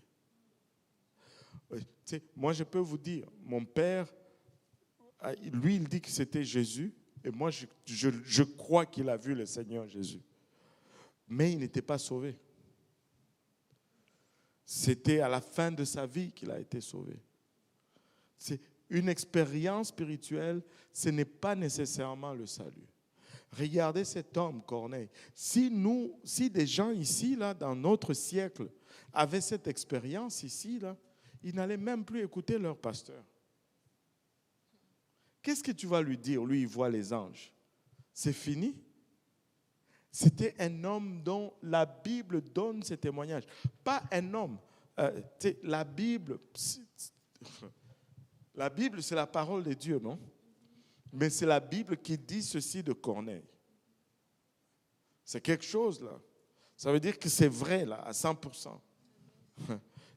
Moi, je peux vous dire, mon père, lui, il dit que c'était Jésus, et moi, je crois qu'il a vu le Seigneur Jésus. Mais il n'était pas sauvé. C'était à la fin de sa vie qu'il a été sauvé. C'est une expérience spirituelle, ce n'est pas nécessairement le salut. Regardez cet homme, Corneille. Si des gens ici, là, dans notre siècle, avaient cette expérience ici, là, ils n'allaient même plus écouter leur pasteur. Qu'est-ce que tu vas lui dire? Lui, il voit les anges. C'est fini? C'était un homme dont la Bible donne ce témoignage. Pas un homme. La Bible, c'est la parole de Dieu, non? Mais c'est la Bible qui dit ceci de Corneille. C'est quelque chose, là. Ça veut dire que c'est vrai, là, à 100%.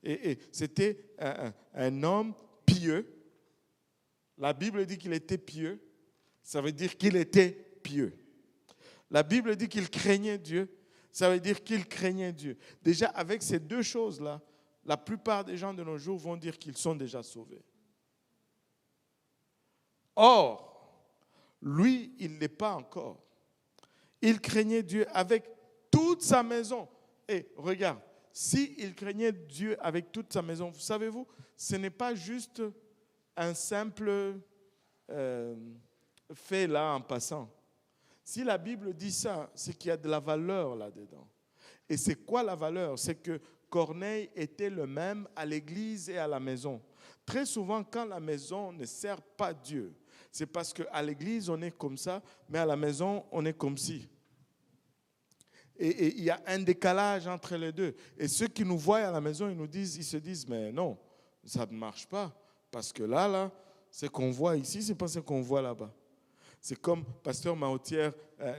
Et c'était un homme pieux. La Bible dit qu'il était pieux. Ça veut dire qu'il était pieux. La Bible dit qu'il craignait Dieu. Ça veut dire qu'il craignait Dieu. Déjà, avec ces deux choses-là, la plupart des gens de nos jours vont dire qu'ils sont déjà sauvés. Or, lui, il ne l'est pas encore. Il craignait Dieu avec toute sa maison. Et regarde, s'il craignait Dieu avec toute sa maison, savez-vous, ce n'est pas juste un simple fait là en passant. Si la Bible dit ça, c'est qu'il y a de la valeur là-dedans. Et c'est quoi la valeur? C'est que Corneille était le même à l'église et à la maison. Très souvent, quand la maison ne sert pas Dieu, c'est parce qu'à l'église, on est comme ça, mais à la maison, on est comme ci. Et il y a un décalage entre les deux. Et ceux qui nous voient à la maison, ils se disent, mais non, ça ne marche pas. Parce que là, ce qu'on voit ici, ce n'est pas ce qu'on voit là-bas. C'est comme Pasteur Mahotière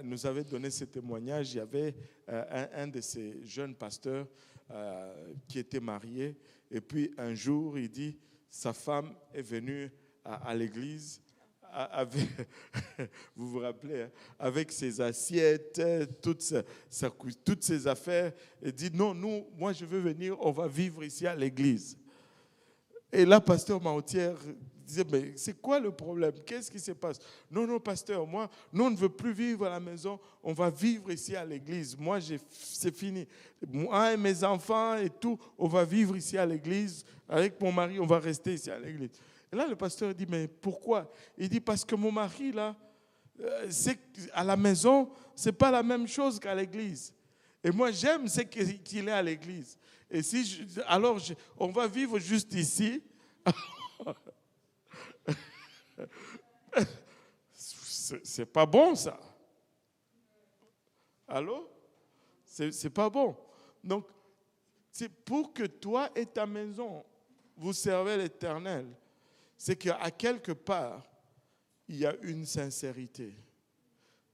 nous avait donné ce témoignage. Il y avait un de ces jeunes pasteurs qui était marié. Et puis un jour, il dit, sa femme est venue à l'église avec, vous vous rappelez, hein, avec ses assiettes, toutes ses affaires. Et dit, non, moi je veux venir, on va vivre ici à l'église. Et là, Pasteur Mahotière disait, mais c'est quoi le problème? Qu'est-ce qui se passe? Non, pasteur, nous, on ne veut plus vivre à la maison, on va vivre ici à l'église. Moi, c'est fini. Moi et mes enfants et tout, on va vivre ici à l'église. Avec mon mari, on va rester ici à l'église. Et là, le pasteur dit, mais pourquoi? Il dit, parce que mon mari, là, à la maison, ce n'est pas la même chose qu'à l'église. Et moi, j'aime ce qu'il est à l'église. Et on va vivre juste ici. C'est pas bon, ça. Allô? C'est pas bon. Donc, c'est pour que toi et ta maison, vous servez l'Éternel. C'est qu'à quelque part, il y a une sincérité.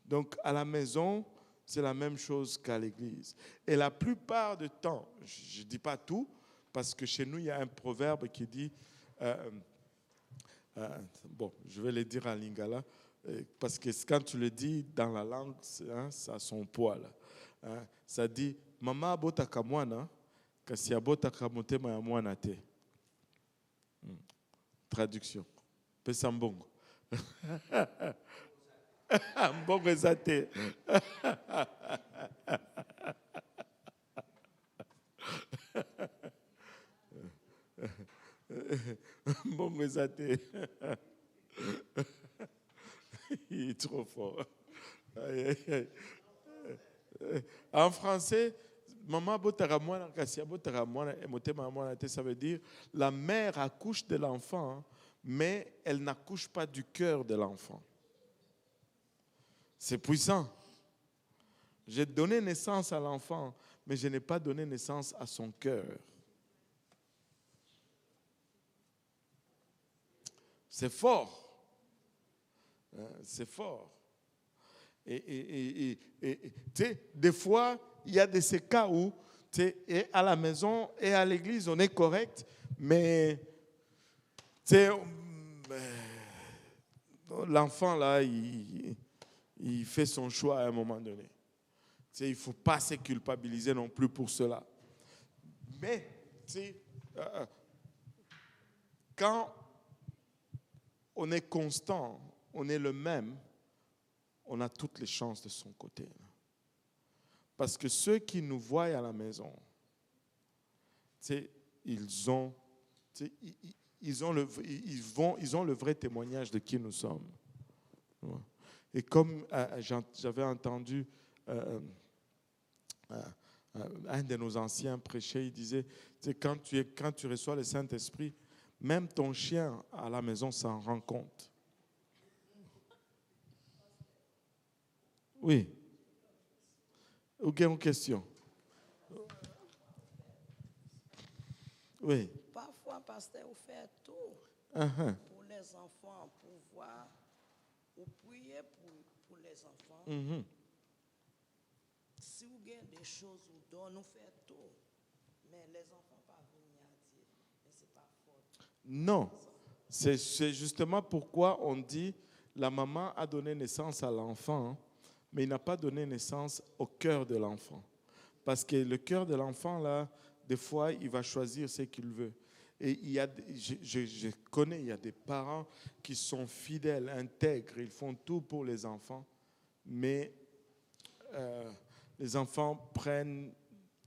Donc, à la maison, c'est la même chose qu'à l'église. Et la plupart du temps, je ne dis pas tout, parce que chez nous, il y a un proverbe qui dit, je vais le dire en lingala, parce que quand tu le dis dans la langue, ça a son poids. Là, ça dit, Mama abotaka mwana, kasi abotaka motema ya mwana te. Traduction. Pesa mbongo. Mbongo eza te. Mbongo eza te. Il est trop fort. En français, Maman botara mwana kasi botara mwana motema mwana te, ça veut dire la mère accouche de l'enfant, mais elle n'accouche pas du cœur de l'enfant. C'est puissant. J'ai donné naissance à l'enfant, mais je n'ai pas donné naissance à son cœur. C'est fort. C'est fort. Et tu sais, des fois, il y a ces cas où, tu sais, et à la maison et à l'église, on est correct, mais tu sais, l'enfant, là, il fait son choix à un moment donné. Tu sais, il ne faut pas se culpabiliser non plus pour cela. Mais, tu sais, quand on est constant, on est le même, on a toutes les chances de son côté. Parce que ceux qui nous voient à la maison, ils ont le vrai témoignage de qui nous sommes. Et comme j'avais entendu un de nos anciens prêcher, il disait, quand tu reçois le Saint-Esprit, même ton chien à la maison s'en rend compte. Oui. Aucune question. Oui. Parfois, pasteur, vous faites tout pour les enfants, pour voir, ou prier pour les enfants. Si vous gagnez des choses, vous donnez, nous faites tout. Mais les enfants pas venir à dire, mais c'est pas faute. Non. C'est justement pourquoi on dit la maman a donné naissance à l'enfant, mais il n'a pas donné naissance au cœur de l'enfant. Parce que le cœur de l'enfant, là, des fois, il va choisir ce qu'il veut. Et je connais, il y a des parents qui sont fidèles, intègres, ils font tout pour les enfants, mais les enfants prennent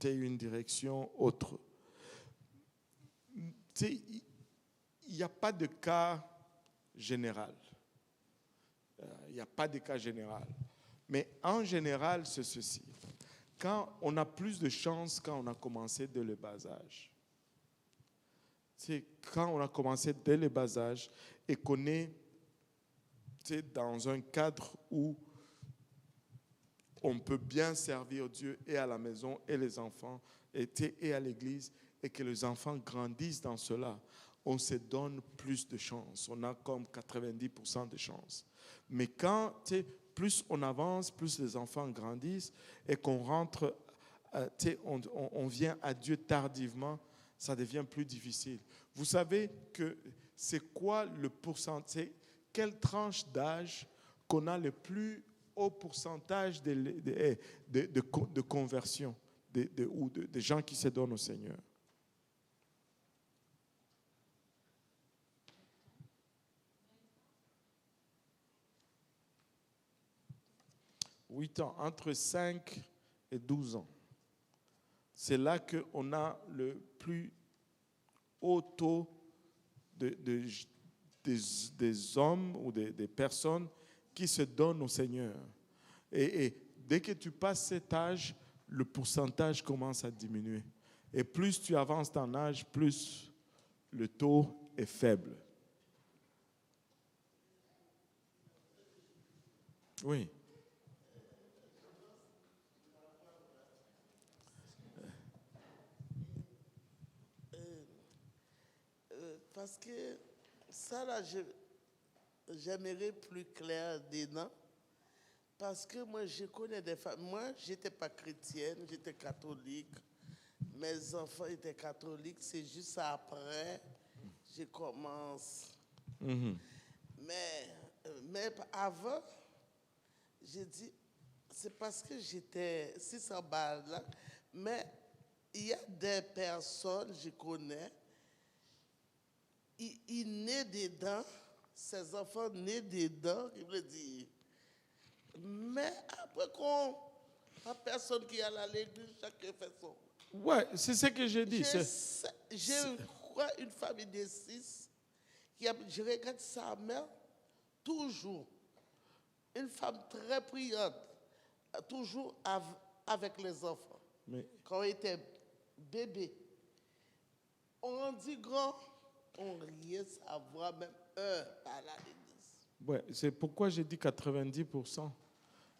une direction autre. Il n'y a pas de cas général. Il n'y a pas de cas général. Mais en général, c'est ceci. Quand on a plus de chance quand on a commencé dès le bas âge. C'est quand on a commencé dès le bas âge et qu'on est dans un cadre où on peut bien servir Dieu et à la maison et les enfants et à l'église, et que les enfants grandissent dans cela, on se donne plus de chances. On a comme 90% de chances. Mais quand, plus on avance, plus les enfants grandissent et qu'on rentre, on vient à Dieu tardivement, ça devient plus difficile. Vous savez que c'est quoi le pourcentage, quelle tranche d'âge qu'on a le plus haut pourcentage de conversion, ou de gens qui se donnent au Seigneur? Huit ans, entre 5 et 12 ans. C'est là qu'on a le plus haut taux des hommes ou des personnes qui se donnent au Seigneur. Et dès que tu passes cet âge, le pourcentage commence à diminuer. Et plus tu avances en âge, plus le taux est faible. Oui. Parce que ça, là, j'aimerais plus clair dedans. Parce que moi, je connais des femmes. Moi, je n'étais pas chrétienne, j'étais catholique. Mes enfants étaient catholiques. C'est juste après, je commence. Mm-hmm. Mais avant, j'ai dit, c'est parce que j'étais 600 balles là. Mais il y a des personnes, je connais, ils naissent dedans, ces enfants naissent dedans, il me dit. Mais après la personne qui est à l'église, chacun fait son. Ouais, c'est ce que j'ai dit. Je crois une famille de 6, je regarde sa mère, toujours, une femme très priante, toujours avec les enfants. Mais, quand on était bébé, on dit grand, on rien savoir, même à l'église. ouais, c'est pourquoi j'ai dit 90%.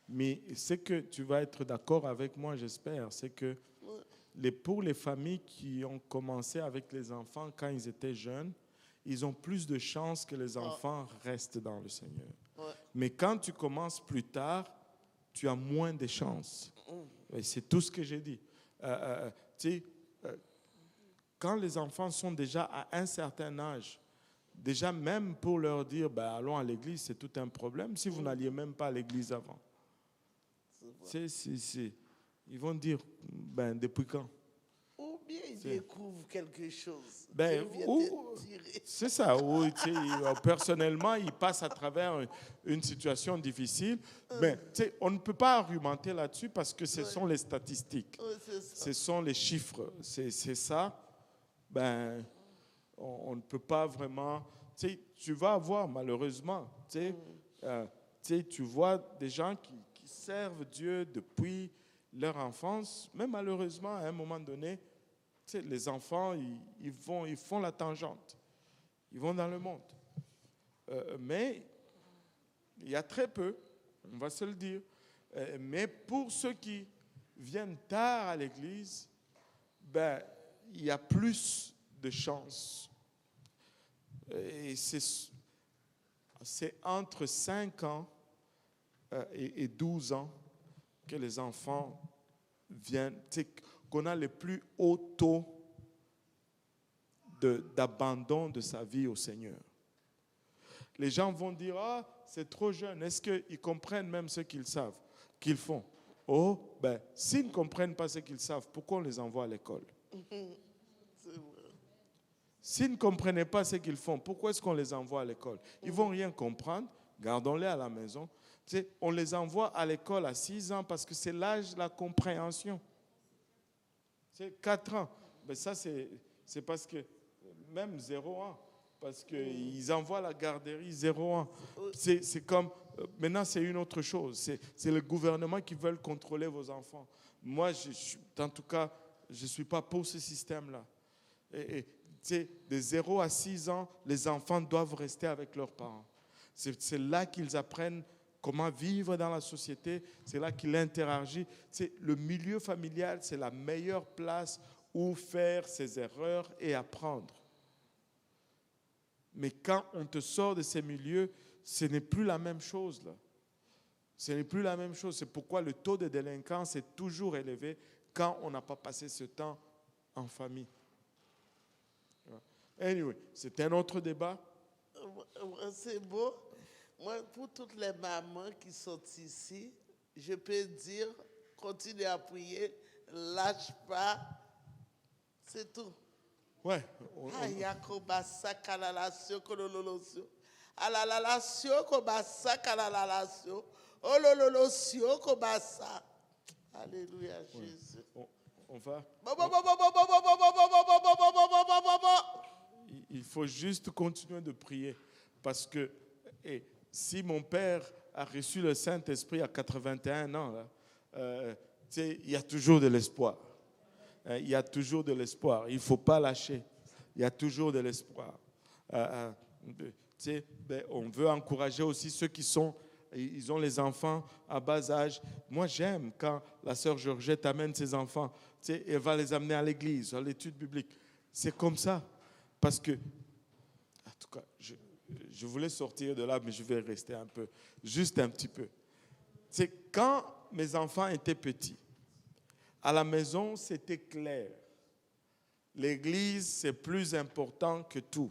Mais ce que tu vas être d'accord avec moi, j'espère, c'est que pour les familles qui ont commencé avec les enfants quand ils étaient jeunes, ils ont plus de chances que les enfants restent dans le Seigneur. Ouais. Mais quand tu commences plus tard, tu as moins de chances. Et c'est tout ce que j'ai dit. Quand les enfants sont déjà à un certain âge, déjà même pour leur dire allons à l'église, c'est tout un problème si vous n'alliez même pas à l'église avant. Ils vont dire depuis quand? Ou bien ils découvrent quelque chose. C'est ça. Personnellement, ils passent à travers une situation difficile. Mais on ne peut pas argumenter là-dessus parce que ce sont les statistiques. Ce sont les chiffres. C'est ça. On ne peut pas vraiment. Tu vas avoir malheureusement. Tu vois des gens qui servent Dieu depuis leur enfance, mais malheureusement, à un moment donné, les enfants, ils font la tangente. Ils vont dans le monde. Mais il y a très peu, on va se le dire. Mais pour ceux qui viennent tard à l'église, il y a plus de chances. Et c'est entre 5 ans et 12 ans que les enfants viennent, qu'on a le plus haut taux d'abandon de sa vie au Seigneur. Les gens vont dire, c'est trop jeune, est-ce qu'ils comprennent même ce qu'ils savent, qu'ils font? S'ils ne comprennent pas ce qu'ils savent, pourquoi on les envoie à l'école? S'ils ne comprenaient pas ce qu'ils font, pourquoi est-ce qu'on les envoie à l'école? Ils ne vont rien comprendre, gardons-les à la maison. On les envoie à l'école à 6 ans parce que c'est l'âge de la compréhension. C'est 4 ans. Mais ça, c'est parce que même 0 ans, parce qu'ils envoient à la garderie 0 ans. C'est comme, maintenant c'est une autre chose. C'est le gouvernement qui veut contrôler vos enfants. Moi, en tout cas, je ne suis pas pour ce système-là. De 0 à 6 ans, les enfants doivent rester avec leurs parents. C'est là qu'ils apprennent comment vivre dans la société. C'est là qu'il interagit. Le milieu familial, c'est la meilleure place où faire ses erreurs et apprendre. Mais quand on te sort de ces milieux, ce n'est plus la même chose, là. Ce n'est plus la même chose. C'est pourquoi le taux de délinquance est toujours élevé quand on n'a pas passé ce temps en famille. Anyway, c'est un autre débat. C'est beau. Moi, pour toutes les mamans qui sont ici, je peux dire, continue à prier, lâche pas. C'est tout. Ouais. Ayakobasa kalalasio kolololosio. Alalasio kobasa kalalasio. Olololosio kobasa. Alléluia, Jésus. On va. Il faut juste continuer de prier. Parce que si mon père a reçu le Saint-Esprit à 81 ans, là, il y a toujours de l'espoir. Il y a toujours de l'espoir. Il ne faut pas lâcher. Il y a toujours de l'espoir. On veut encourager aussi ceux qui ils ont les enfants à bas âge. Moi, j'aime quand la sœur Georgette amène ses enfants. Elle va les amener à l'église, à l'étude biblique. C'est comme ça. Parce que, en tout cas, je voulais sortir de là, mais je vais rester un peu, juste un petit peu. C'est quand mes enfants étaient petits, à la maison, c'était clair. L'église, c'est plus important que tout.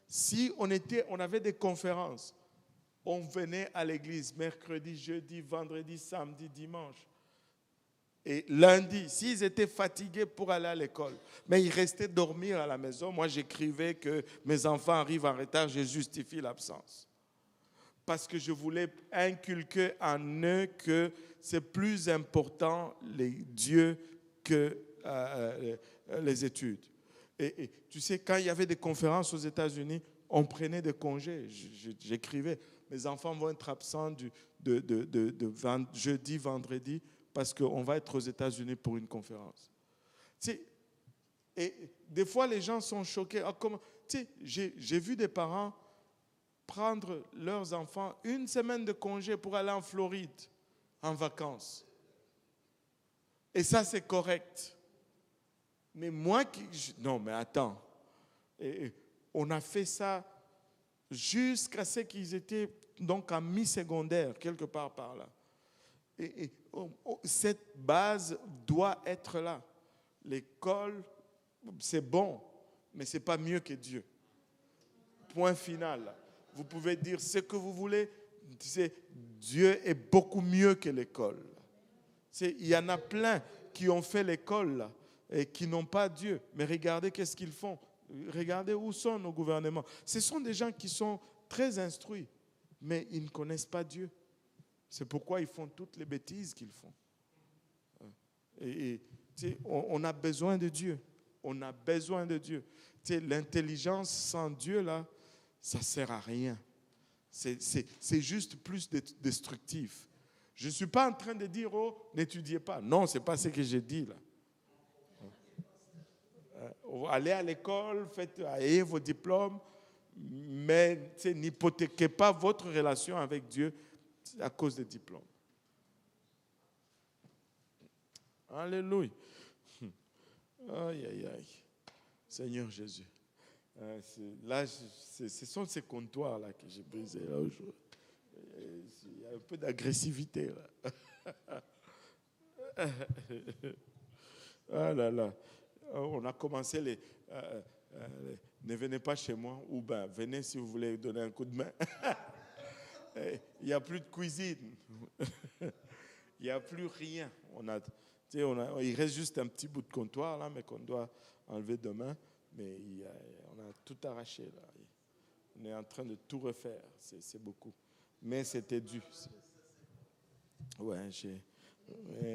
Si on avait des conférences, on venait à l'église mercredi, jeudi, vendredi, samedi, dimanche. Et lundi, s'ils étaient fatigués pour aller à l'école, mais ils restaient dormir à la maison, moi j'écrivais que mes enfants arrivent en retard, je justifie l'absence. Parce que je voulais inculquer en eux que c'est plus important Dieu que les études. Et tu sais, quand il y avait des conférences aux États-Unis, on prenait des congés. J'écrivais, mes enfants vont être absents jeudi, vendredi, parce qu'on va être aux États-Unis pour une conférence. Tu sais, et des fois, les gens sont choqués. Tu sais, j'ai vu des parents prendre leurs enfants une semaine de congé pour aller en Floride, en vacances. Et ça, c'est correct. Mais moi, non, mais attends. On a fait ça jusqu'à ce qu'ils étaient donc en mi-secondaire, quelque part par là. Cette base doit être là. L'école, c'est bon, mais ce n'est pas mieux que Dieu. Point final. Vous pouvez dire ce que vous voulez. Dieu est beaucoup mieux que l'école. Il y en a plein qui ont fait l'école et qui n'ont pas Dieu. Mais regardez qu'est-ce qu'ils font. Regardez où sont nos gouvernements. Ce sont des gens qui sont très instruits, mais ils ne connaissent pas Dieu. C'est pourquoi ils font toutes les bêtises qu'ils font. On a besoin de Dieu. On a besoin de Dieu. L'intelligence sans Dieu, là, ça ne sert à rien. C'est juste plus destructif. Je ne suis pas en train de dire, n'étudiez pas. Non, ce n'est pas ce que j'ai dit, là. Allez à l'école, ayez vos diplômes, mais n'hypothéquez pas votre relation avec Dieu à cause des diplômes. Alléluia. Aïe, aïe, aïe. Seigneur Jésus. Là, ce sont ces comptoirs-là que j'ai brisés là aujourd'hui. Il y a un peu d'agressivité là. Ah là là. On a commencé ne venez pas chez moi, ou venez si vous voulez donner un coup de main. Il n'y a plus de cuisine. Il n'y a plus rien. Il reste juste un petit bout de comptoir là, mais qu'on doit enlever demain. Mais on a tout arraché là. On est en train de tout refaire. C'est beaucoup. Mais c'était dur. Ouais,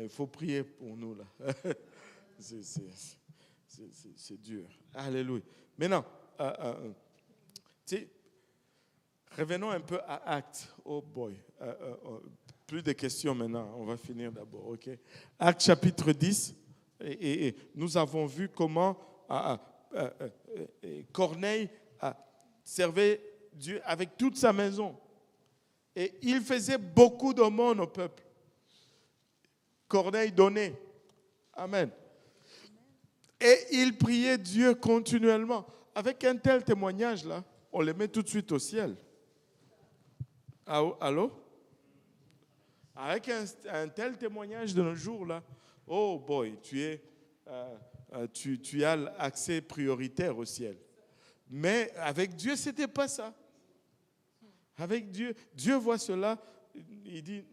il faut prier pour nous là. C'est dur. Alléluia. Maintenant, revenons un peu à Actes. Oh boy. Plus de questions maintenant. On va finir d'abord. Ok. Actes chapitre 10. Et nous avons vu comment Corneille servait Dieu avec toute sa maison. Et il faisait beaucoup d'aumônes au peuple. Corneille donnait. Amen. Et il priait Dieu continuellement. Avec un tel témoignage, là, on les met tout de suite au ciel. Allô? Avec un tel témoignage de nos jours, là, oh boy, tu as l'accès prioritaire au ciel. Mais avec Dieu, ce n'était pas ça. Avec Dieu, Dieu voit cela, il dit,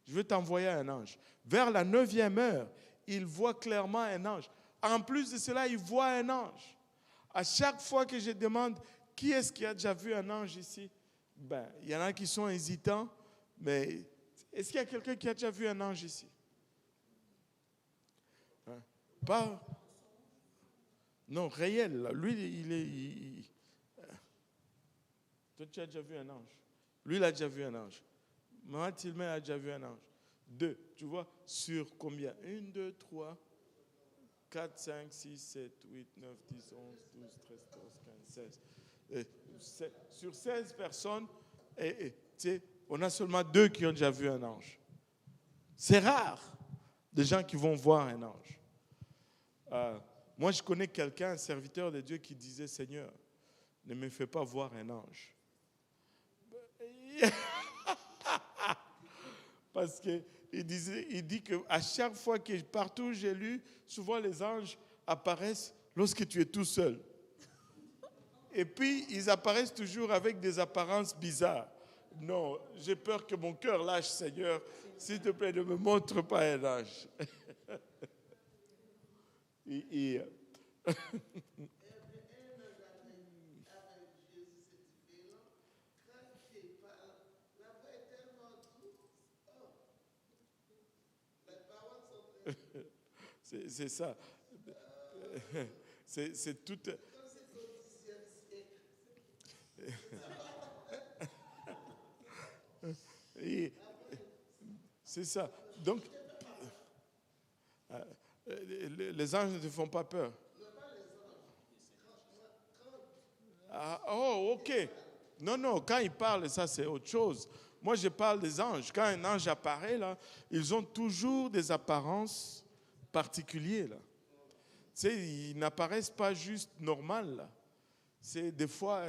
je veux t'envoyer un ange. Vers la 9e heure, il voit clairement un ange. En plus de cela, il voit un ange. À chaque fois que je demande, qui est-ce qui a déjà vu un ange ici? Il y en a qui sont hésitants, mais est-ce qu'il y a quelqu'un qui a déjà vu un ange ici? Pas. Non, réel. Lui, toi, tu as déjà vu un ange. Lui, il a déjà vu un ange. Maman Tilmer a déjà vu un ange. 2, tu vois, sur combien? 1, 2, 3, 4, 5, 6, 7, 8, 9, 10, 11, 12, 13, 14, 15, 16. Sur 16 personnes, on a seulement 2 qui ont déjà vu un ange. C'est rare, des gens qui vont voir un ange. Moi, je connais quelqu'un, un serviteur de Dieu, qui disait, Seigneur, ne me fais pas voir un ange. Parce qu'il dit qu'à chaque fois que partout où j'ai lu, souvent les anges apparaissent lorsque tu es tout seul. Et puis, ils apparaissent toujours avec des apparences bizarres. Non, j'ai peur que mon cœur lâche, Seigneur. S'il te plaît, ne me montre pas un ange. C'est ça. C'est tout. C'est ça. Donc, les anges ne te font pas peur. Oh, ok. Non, quand ils parlent, ça c'est autre chose. Moi, je parle des anges. Quand un ange apparaît, là, ils ont toujours des apparences particulières. Là. Tu sais, ils n'apparaissent pas juste normal. Là. C'est des fois,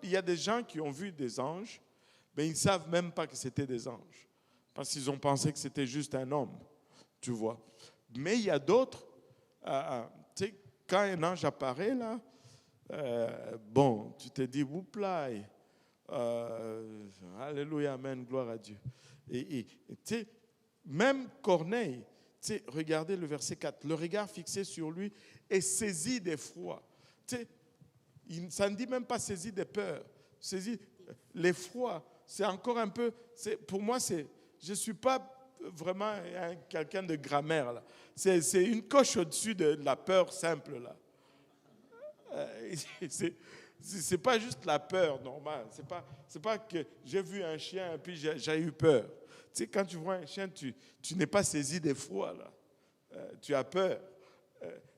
il y a des gens qui ont vu des anges, mais ils ne savent même pas que c'était des anges. Parce qu'ils ont pensé que c'était juste un homme, tu vois. Mais il y a d'autres, tu sais, quand un ange apparaît, là, tu te dis, oups-là, alléluia, amen, gloire à Dieu. Et tu sais, même Corneille, tu sais, regardez le verset 4, le regard fixé sur lui est saisi d'effroi. Tu sais, ça ne dit même pas saisi de peur, saisi l'effroi. C'est encore un peu, pour moi, je ne suis pas vraiment quelqu'un de grammaire. Là. C'est une coche au-dessus de la peur simple. Là. C'est pas juste la peur normale. C'est pas que j'ai vu un chien et puis j'ai eu peur. Tu sais, quand tu vois un chien, tu n'es pas saisi d'effroi. Là. Tu as peur.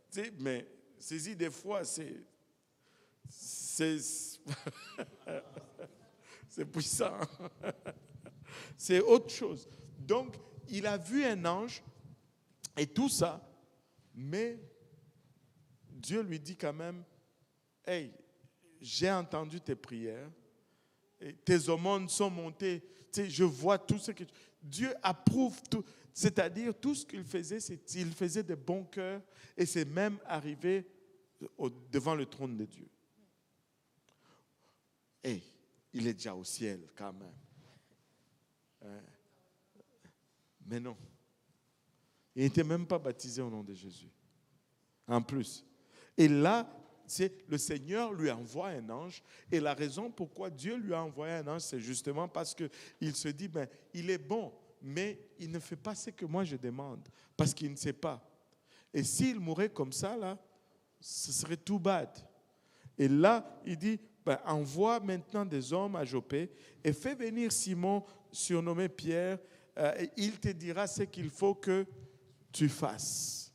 Tu sais, mais saisi d'effroi, c'est puissant. C'est autre chose. Donc, il a vu un ange et tout ça, mais Dieu lui dit quand même, hey, j'ai entendu tes prières, et tes aumônes sont montées, tu sais, je vois tout ce que Dieu approuve tout, c'est-à-dire tout ce qu'il faisait, il faisait de bon cœur et c'est même arrivé devant le trône de Dieu. Hey, il est déjà au ciel quand même. Mais non. Il n'était même pas baptisé au nom de Jésus. En plus. Et là, le Seigneur lui envoie un ange. Et la raison pourquoi Dieu lui a envoyé un ange, c'est justement parce qu'il se dit, il est bon, mais il ne fait pas ce que moi je demande. Parce qu'il ne sait pas. Et s'il mourait comme ça, là, ce serait tout bad. Et là, il dit, envoie maintenant des hommes à Joppé et fais venir Simon, surnommé Pierre, et il te dira ce qu'il faut que tu fasses.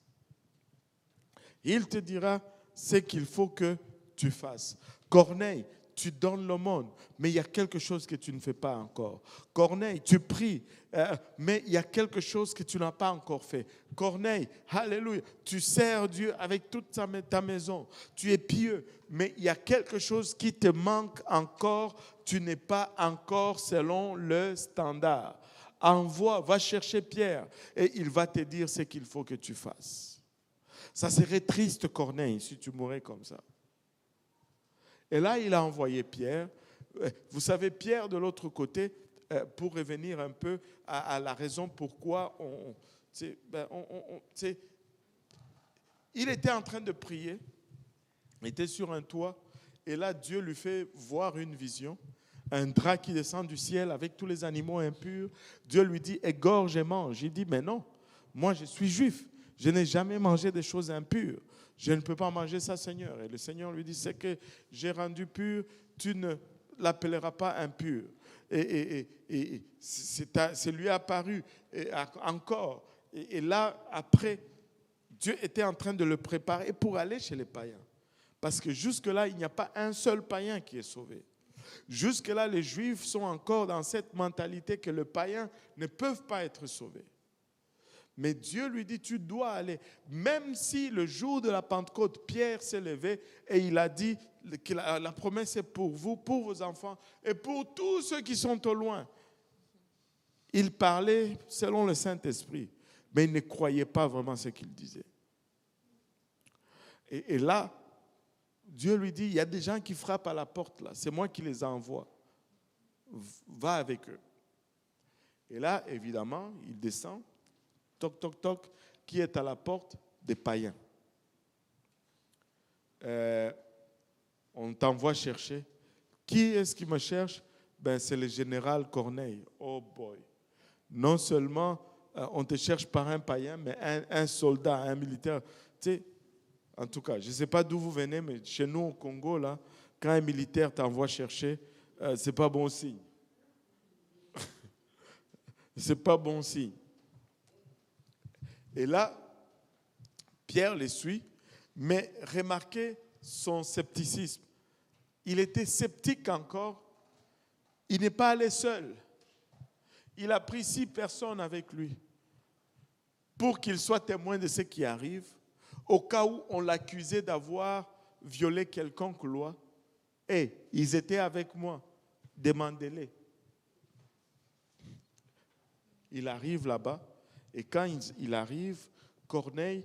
Il te dira ce qu'il faut que tu fasses. Corneille, tu donnes le monde, mais il y a quelque chose que tu ne fais pas encore. Corneille, tu pries, mais il y a quelque chose que tu n'as pas encore fait. Corneille, alléluia, tu sers Dieu avec toute ta maison. Tu es pieux, mais il y a quelque chose qui te manque encore. Tu n'es pas encore selon le standard. Envoie, va chercher Pierre et il va te dire ce qu'il faut que tu fasses. Ça serait triste, Corneille, si tu mourais comme ça. Et là, il a envoyé Pierre. Vous savez, Pierre, de l'autre côté, pour revenir un peu à la raison pourquoi il était en train de prier, il était sur un toit, et là, Dieu lui fait voir une vision, un drap qui descend du ciel avec tous les animaux impurs. Dieu lui dit, égorge et mange. Il dit, mais non, moi je suis juif, je n'ai jamais mangé des choses impures. Je ne peux pas manger ça, Seigneur. Et le Seigneur lui dit, c'est que j'ai rendu pur, tu ne l'appelleras pas impur. Et c'est lui apparu encore. Et là, après, Dieu était en train de le préparer pour aller chez les païens. Parce que jusque-là, il n'y a pas un seul païen qui est sauvé. Jusque-là, les Juifs sont encore dans cette mentalité que les païens ne peuvent pas être sauvés. Mais Dieu lui dit, tu dois aller. Même si le jour de la Pentecôte, Pierre s'est levé et il a dit que la promesse est pour vous, pour vos enfants et pour tous ceux qui sont au loin. Il parlait selon le Saint-Esprit, mais il ne croyait pas vraiment ce qu'il disait. Et là, Dieu lui dit, il y a des gens qui frappent à la porte là, c'est moi qui les envoie. Va avec eux. Et là, évidemment, il descend. Toc, toc, toc, qui est à la porte? Des païens. On t'envoie chercher. Qui est-ce qui me cherche? C'est le général Corneille. Oh boy. Non seulement on te cherche par un païen, mais un soldat, un militaire. Tu sais, en tout cas, je ne sais pas d'où vous venez, mais chez nous au Congo, là, quand un militaire t'envoie chercher, ce n'est pas bon signe. Ce n'est pas bon signe. Et là, Pierre les suit, mais remarquez son scepticisme. Il était sceptique encore. Il n'est pas allé seul. Il a pris 6 personnes avec lui pour qu'il soit témoin de ce qui arrive, au cas où on l'accusait d'avoir violé quelconque loi. Et ils étaient avec moi. Demandez-les. Il arrive là-bas. Et quand il arrive, Corneille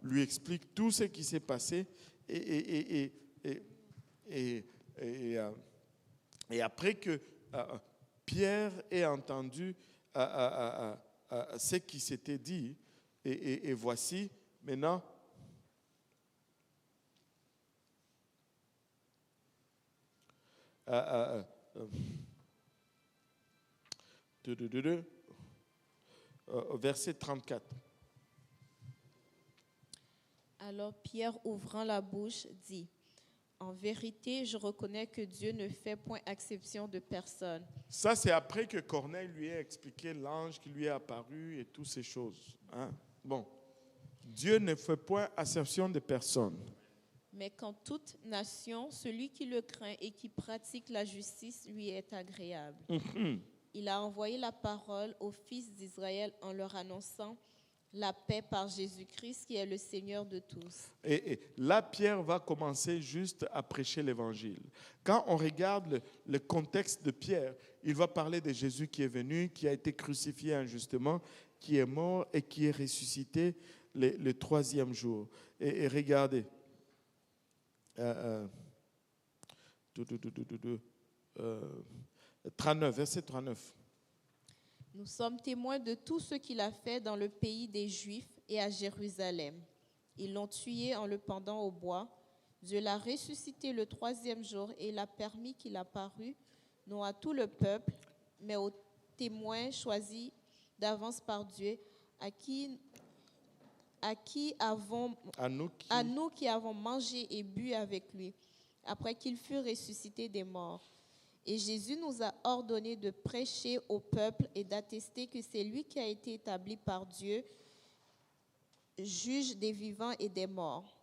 lui explique tout ce qui s'est passé. Et après que Pierre ait entendu ce qui s'était dit, et voici maintenant verset 34. Alors Pierre, ouvrant la bouche, dit, « En vérité, je reconnais que Dieu ne fait point exception de personne. » Ça, c'est après que Corneille lui a expliqué l'ange qui lui est apparu et toutes ces choses. Hein? Bon, Dieu ne fait point exception de personne. Mais qu'en toute nation, celui qui le craint et qui pratique la justice lui est agréable. Il a envoyé la parole aux fils d'Israël en leur annonçant la paix par Jésus-Christ qui est le Seigneur de tous. Et là, Pierre va commencer juste à prêcher l'évangile. Quand on regarde le contexte de Pierre, il va parler de Jésus qui est venu, qui a été crucifié injustement, qui est mort et qui est ressuscité le 3e jour. Et regardez. 39, verset 39. Nous sommes témoins de tout ce qu'il a fait dans le pays des Juifs et à Jérusalem. Ils l'ont tué en le pendant au bois. Dieu l'a ressuscité le 3e jour et il a permis qu'il apparût, non à tout le peuple, mais aux témoins choisis d'avance par Dieu, à nous qui avons mangé et bu avec lui, après qu'il fut ressuscité des morts. Et Jésus nous a ordonné de prêcher au peuple et d'attester que c'est lui qui a été établi par Dieu, juge des vivants et des morts.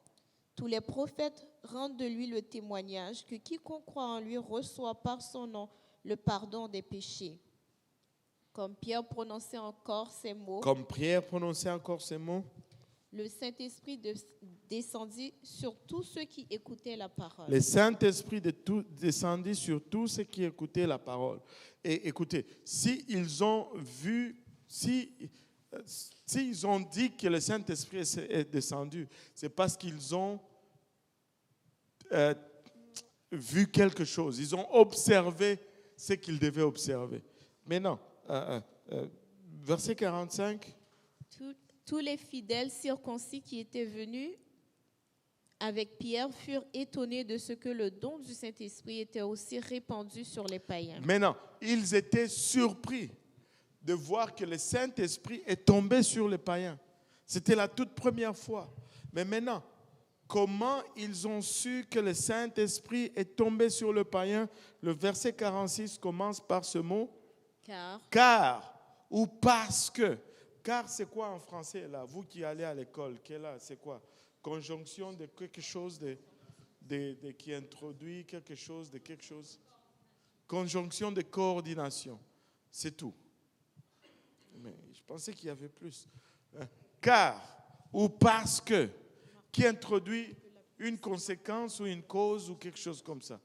Tous les prophètes rendent de lui le témoignage que quiconque croit en lui reçoit par son nom le pardon des péchés. Comme Pierre prononçait encore ces mots, le Saint-Esprit descendit sur tous ceux qui écoutaient la parole. Le Saint-Esprit descendit sur tous ceux qui écoutaient la parole. Et écoutez, s'ils ont dit que le Saint-Esprit est descendu, c'est parce qu'ils ont vu quelque chose. Ils ont observé ce qu'ils devaient observer. Maintenant, verset 45. Tous les fidèles circoncis qui étaient venus avec Pierre furent étonnés de ce que le don du Saint-Esprit était aussi répandu sur les païens. Maintenant, ils étaient surpris de voir que le Saint-Esprit est tombé sur les païens. C'était la toute première fois. Mais maintenant, comment ils ont su que le Saint-Esprit est tombé sur le païen? Le verset 46 commence par ce mot. Car ou parce que. Car c'est quoi en français là? Vous qui allez à l'école, c'est quoi? Conjonction de quelque chose qui introduit quelque chose de quelque chose. Conjonction de coordination. C'est tout. Mais je pensais qu'il y avait plus. Car ou parce que, qui introduit une conséquence ou une cause ou quelque chose comme ça.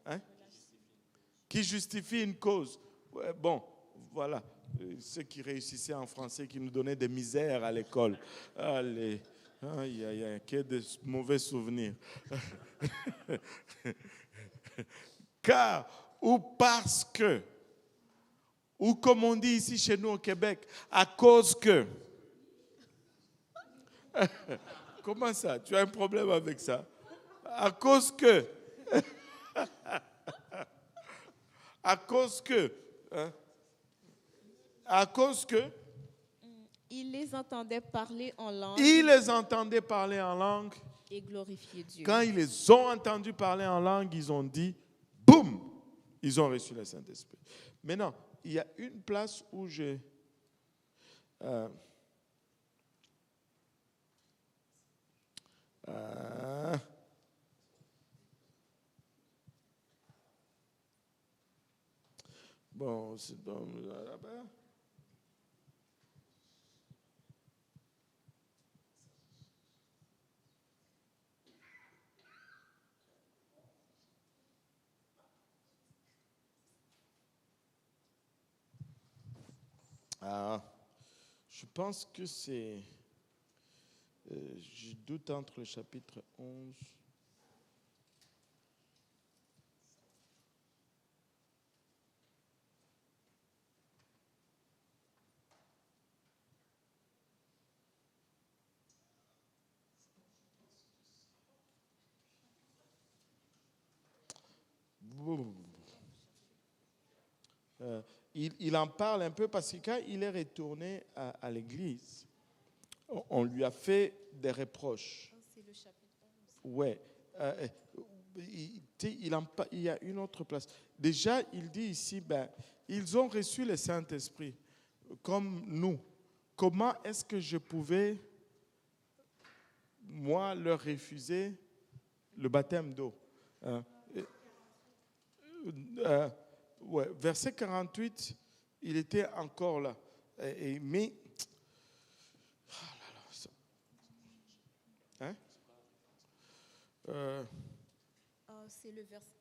Hein? Qui justifie une cause. Bon, voilà. Ceux qui réussissaient en français, qui nous donnaient des misères à l'école. Allez, quel de mauvais souvenirs. Car ou parce que, ou comme on dit ici chez nous au Québec, à cause que. Comment ça? Tu as un problème avec ça? À cause que. À cause que. Hein? À cause que. Ils les entendaient parler en langue. Ils les entendaient parler en langue. Et glorifier Dieu. Quand ils les ont entendus parler en langue, ils ont dit, boum, ils ont reçu le Saint-Esprit. Maintenant, il y a une place où je... bon, c'est dans là-bas. Je pense que c'est... je doute entre le chapitre 11... Il en parle un peu parce que quand il est retourné à l'église, on lui a fait des reproches. C'est le chapitre 11. Ouais. Il y a une autre place. Déjà, il dit ici, ils ont reçu le Saint-Esprit comme nous. Comment est-ce que je pouvais, moi, leur refuser le baptême d'eau? Ouais, verset 48, il était encore là. Mais, hein? C'est le verset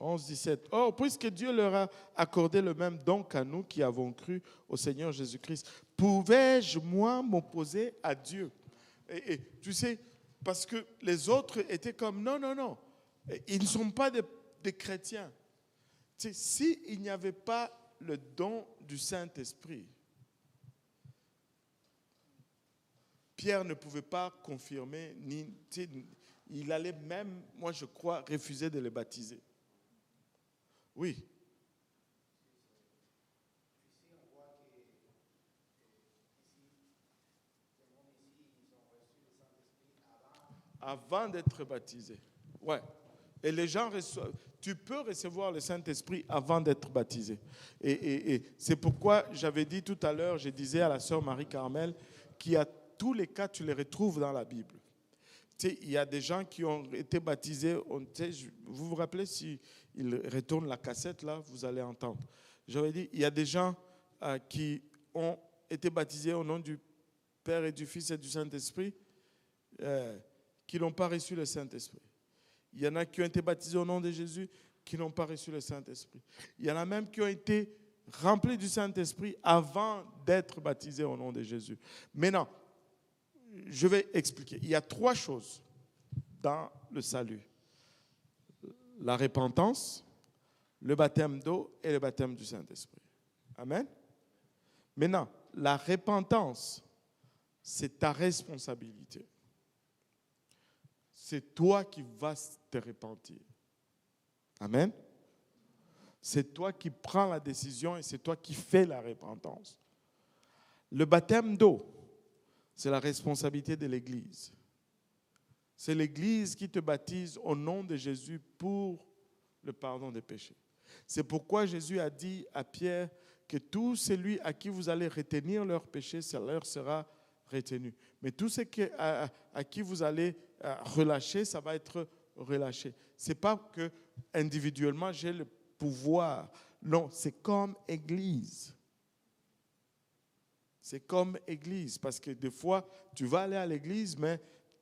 11-17. 11-17. Or, puisque Dieu leur a accordé le même don qu'à nous qui avons cru au Seigneur Jésus-Christ, pouvais-je, moi, m'opposer à Dieu? Et tu sais, parce que les autres étaient comme, non. Ils ne sont pas des chrétiens. Tu sais, s'il n'y avait pas le don du Saint-Esprit, Pierre ne pouvait pas confirmer, il allait même, moi je crois, refuser de les baptiser. Oui. Avant d'être baptisé. Ouais. Et les gens reçoivent. Tu peux recevoir le Saint-Esprit avant d'être baptisé. Et c'est pourquoi j'avais dit tout à l'heure, je disais à la sœur Marie-Carmel, qu'il y a tous les cas, tu les retrouves dans la Bible. il y a des gens qui ont été baptisés. Vous vous rappelez, si il retourne la cassette, là, vous allez entendre. J'avais dit, il y a des gens qui ont été baptisés au nom du Père et du Fils et du Saint-Esprit, qui n'ont pas reçu le Saint-Esprit. Il y en a qui ont été baptisés au nom de Jésus, qui n'ont pas reçu le Saint-Esprit. Il y en a même qui ont été remplis du Saint-Esprit avant d'être baptisés au nom de Jésus. Maintenant, je vais expliquer. Il y a 3 choses dans le salut. La repentance, le baptême d'eau et le baptême du Saint-Esprit. Amen. Maintenant, la repentance, c'est ta responsabilité. C'est toi qui vas te repentir. Amen. C'est toi qui prends la décision et c'est toi qui fais la repentance. Le baptême d'eau, c'est la responsabilité de l'Église. C'est l'Église qui te baptise au nom de Jésus pour le pardon des péchés. C'est pourquoi Jésus a dit à Pierre que tout celui à qui vous allez retenir leurs péchés, ça leur sera retenu. Mais tout ce à qui vous allez relâcher, ça va être relâché. Ce n'est pas que individuellement j'ai le pouvoir. Non, c'est comme Église. C'est comme Église. Parce que des fois, tu vas aller à l'Église, mais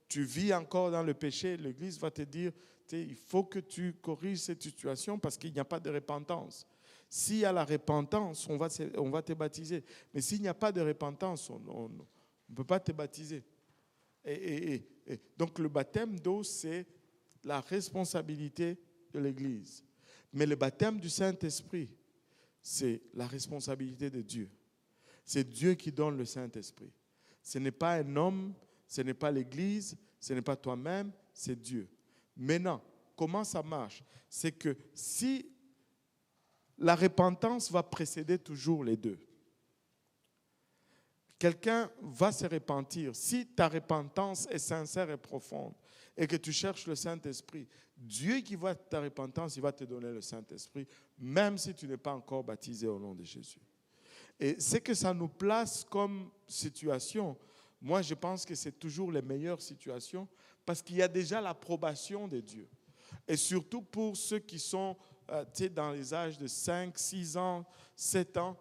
tu vis encore dans le péché. L'Église va te dire, il faut que tu corriges cette situation parce qu'il n'y a pas de repentance. S'il y a la repentance, on va te baptiser. Mais s'il n'y a pas de repentance, on ne peut pas te baptiser. Et donc le baptême d'eau, c'est la responsabilité de l'Église. Mais le baptême du Saint-Esprit, c'est la responsabilité de Dieu. C'est Dieu qui donne le Saint-Esprit. Ce n'est pas un homme, ce n'est pas l'Église, ce n'est pas toi-même, c'est Dieu. Maintenant, comment ça marche? C'est que si la repentance va précéder toujours les deux. Quelqu'un va se repentir. Si ta repentance est sincère et profonde et que tu cherches le Saint-Esprit, Dieu qui voit ta repentance, il va te donner le Saint-Esprit, même si tu n'es pas encore baptisé au nom de Jésus. Et ce que ça nous place comme situation, moi je pense que c'est toujours les meilleures situations parce qu'il y a déjà l'approbation de Dieu. Et surtout pour ceux qui sont dans les âges de 5, 6 ans, 7 ans,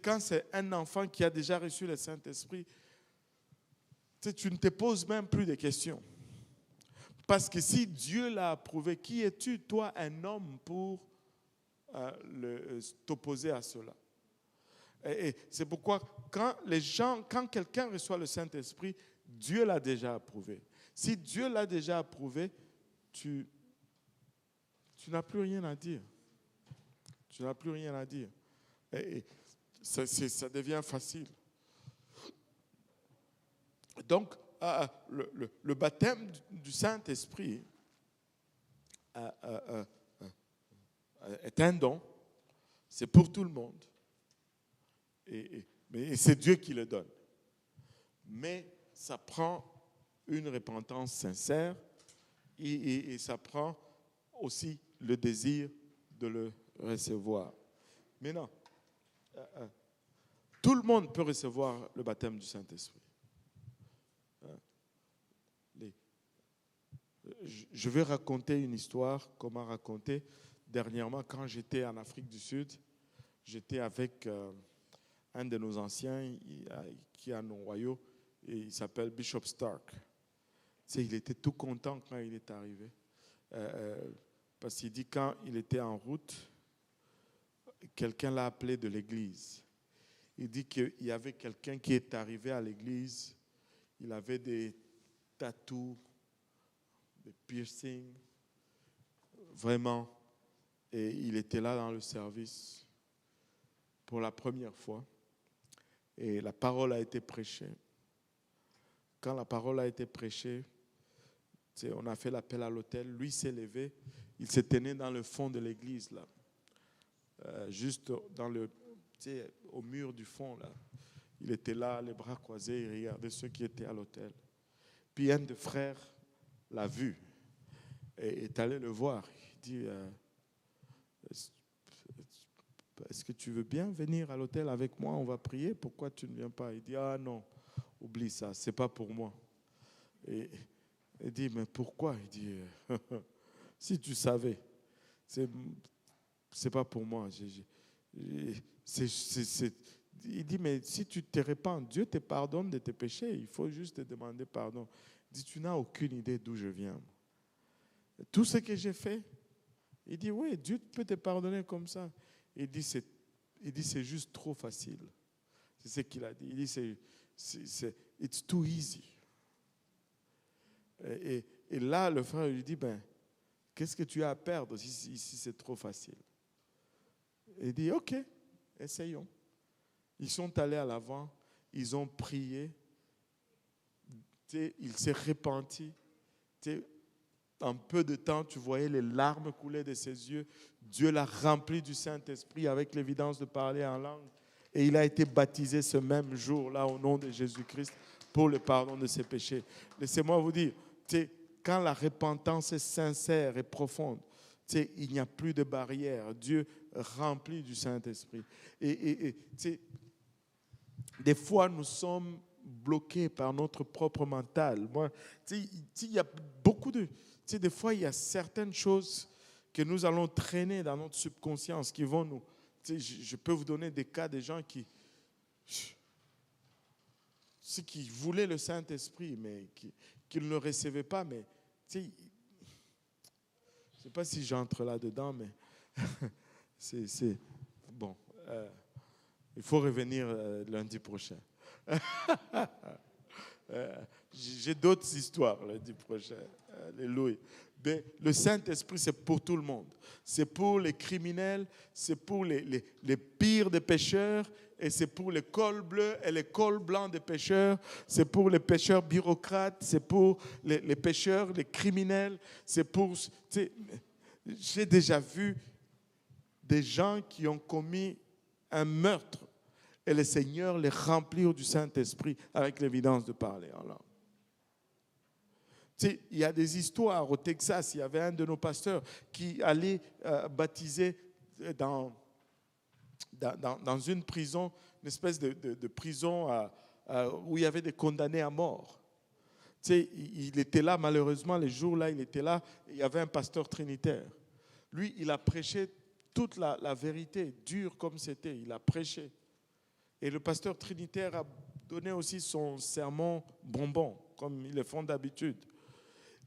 quand c'est un enfant qui a déjà reçu le Saint-Esprit, tu ne te poses même plus de questions. Parce que si Dieu l'a approuvé, qui es-tu, toi, un homme, pour t'opposer à cela? Et c'est pourquoi quand quelqu'un reçoit le Saint-Esprit, Dieu l'a déjà approuvé. Si Dieu l'a déjà approuvé, tu n'as plus rien à dire. Tu n'as plus rien à dire. Et ça devient facile. Donc, le baptême du Saint-Esprit est un don. C'est pour tout le monde. Mais c'est Dieu qui le donne. Mais ça prend une repentance sincère et ça prend aussi le désir de le recevoir. Maintenant, tout le monde peut recevoir le baptême du Saint-Esprit. Je vais raconter une histoire qu'on m'a racontée dernièrement quand j'étais en Afrique du Sud. J'étais avec un de nos anciens qui est à Noyo et il s'appelle Bishop Stark. Il était tout content quand il est arrivé. Parce qu'il dit quand il était en route, quelqu'un l'a appelé de l'église. Il dit qu'il y avait quelqu'un qui est arrivé à l'église. Il avait des tatous, des piercings, vraiment. Et il était là dans le service pour la première fois. Et la parole a été prêchée. Quand la parole a été prêchée, on a fait l'appel à l'autel. Lui s'est levé. Il se tenait dans le fond de l'église, là. Juste dans au mur du fond, là. Il était là, les bras croisés, il regardait ceux qui étaient à l'autel. Puis un des frères l'a vu et est allé le voir. Il dit, est-ce que tu veux bien venir à l'autel avec moi? On va prier. Pourquoi tu ne viens pas? Il dit, ah non, oublie ça, c'est pas pour moi. Et Il dit, mais pourquoi? Il dit, si tu savais, c'est pas pour moi. Il dit, mais si tu te répands, Dieu te pardonne de tes péchés. Il faut juste te demander pardon. Il dit, tu n'as aucune idée d'où je viens. Tout ce que j'ai fait, il dit, oui, Dieu peut te pardonner comme ça. Il dit, c'est juste trop facile. C'est ce qu'il a dit. Il dit, it's too easy. Et là, le frère lui dit, ben, qu'est-ce que tu as à perdre si c'est trop facile? Il dit, ok, essayons. Ils sont allés à l'avant, ils ont prié, il s'est repenti. En peu de temps, tu voyais les larmes couler de ses yeux. Dieu l'a rempli du Saint-Esprit avec l'évidence de parler en langue. Et il a été baptisé ce même jour-là au nom de Jésus-Christ pour le pardon de ses péchés. Laissez-moi vous dire, quand la repentance est sincère et profonde, il n'y a plus de barrière. Dieu remplit du Saint-Esprit. Et des fois, nous sommes bloqués par notre propre mental. Moi, il y a beaucoup de... des fois, il y a certaines choses que nous allons traîner dans notre subconscience qui vont nous... je peux vous donner des cas de gens qui voulaient le Saint-Esprit, mais qui ne le recevaient pas. Mais je ne sais pas si j'entre là-dedans, mais c'est bon. Il faut revenir lundi prochain. J'ai d'autres histoires lundi prochain. Alléluia. Mais le Saint-Esprit, c'est pour tout le monde. C'est pour les criminels, c'est pour les pires des pécheurs, et c'est pour les cols bleus et les cols blancs des pécheurs. C'est pour les pécheurs bureaucrates, c'est pour les pécheurs, les criminels. C'est pour... J'ai déjà vu des gens qui ont commis un meurtre et le Seigneur les remplit du Saint-Esprit avec l'évidence de parler en langue. Il y a des histoires au Texas. Il y avait un de nos pasteurs qui allait baptiser dans une prison, une espèce de prison où il y avait des condamnés à mort. Il était là, malheureusement, les jours-là, il était là, il y avait un pasteur trinitaire. Lui, il a prêché toute la vérité, dure comme c'était, il a prêché. Et le pasteur trinitaire a donné aussi son sermon bonbon, comme ils le font d'habitude.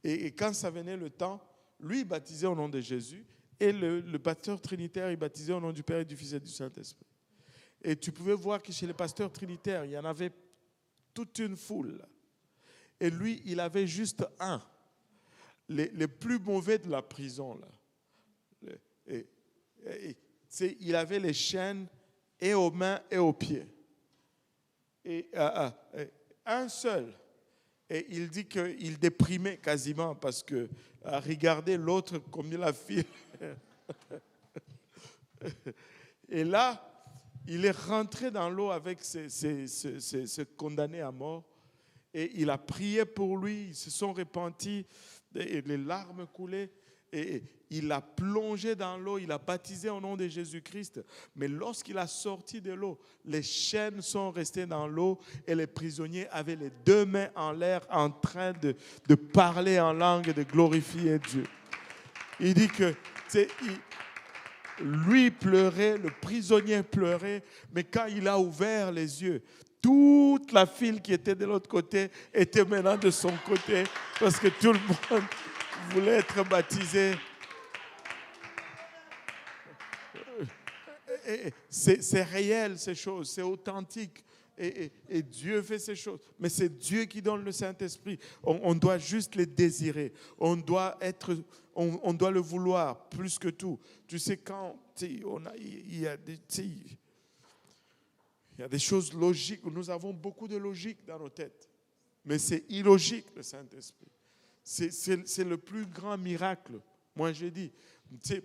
Et quand ça venait le temps, lui, il baptisait au nom de Jésus, et le pasteur trinitaire, il baptisait au nom du Père et du Fils et du Saint-Esprit. Et tu pouvais voir que chez les pasteurs trinitaires, il y en avait toute une foule. Et lui, il avait juste un, les plus mauvais de la prison, là. Il avait les chaînes et aux mains et aux pieds. Et un seul. Et il dit qu'il déprimait quasiment parce que regardez l'autre comme il a fait. Et là, il est rentré dans l'eau avec ce condamné à mort. Et il a prié pour lui. Ils se sont repentis. Et les larmes coulaient. Et il a plongé dans l'eau, il a baptisé au nom de Jésus-Christ. Mais lorsqu'il a sorti de l'eau, les chaînes sont restées dans l'eau et les prisonniers avaient les deux mains en l'air en train de parler en langue et de glorifier Dieu. Il dit que lui pleurait, le prisonnier pleurait, mais quand il a ouvert les yeux, toute la file qui était de l'autre côté était maintenant de son côté parce que tout le monde voulait être baptisé. C'est réel ces choses, c'est authentique. Et Dieu fait ces choses. Mais c'est Dieu qui donne le Saint-Esprit. On doit juste le désirer. On doit le vouloir plus que tout. Tu sais, quand il y a des choses logiques. Nous avons beaucoup de logique dans nos têtes. Mais c'est illogique, le Saint-Esprit. C'est le plus grand miracle. Moi, j'ai dit,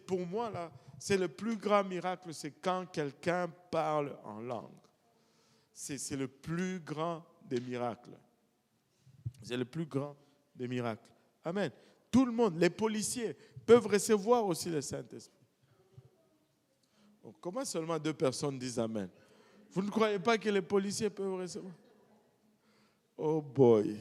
pour moi, là, c'est le plus grand miracle, c'est quand quelqu'un parle en langue. C'est le plus grand des miracles. C'est le plus grand des miracles. Amen. Tout le monde, les policiers, peuvent recevoir aussi le Saint-Esprit. Comment seulement 2 personnes disent Amen? Vous ne croyez pas que les policiers peuvent recevoir? Oh boy.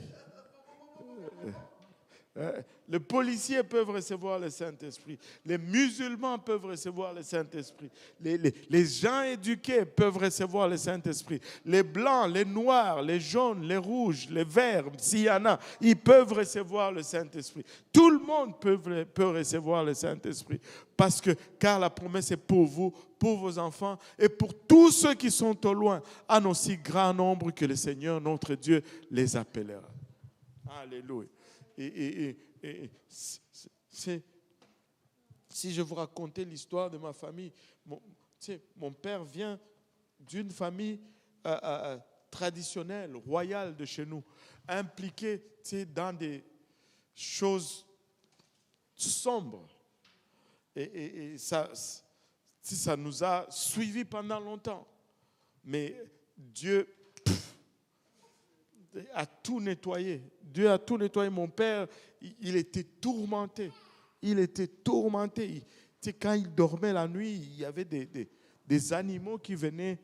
Les policiers peuvent recevoir le Saint-Esprit. Les musulmans peuvent recevoir le Saint-Esprit. Les gens éduqués peuvent recevoir le Saint-Esprit. Les blancs, les noirs, les jaunes, les rouges, les verts, s'il y en a, ils peuvent recevoir le Saint-Esprit. Tout le monde peut recevoir le Saint-Esprit. Car la promesse est pour vous, pour vos enfants et pour tous ceux qui sont au loin, en aussi grand nombre que le Seigneur, notre Dieu, les appellera. Alléluia. Si je vous racontais l'histoire de ma famille, mon père vient d'une famille traditionnelle, royale de chez nous, impliquée dans des choses sombres. Et ça nous a suivis pendant longtemps. Mais Dieu a tout nettoyé. Dieu a tout nettoyé. Mon père, il était tourmenté. Il était tourmenté. Quand il dormait la nuit, il y avait des animaux qui venaient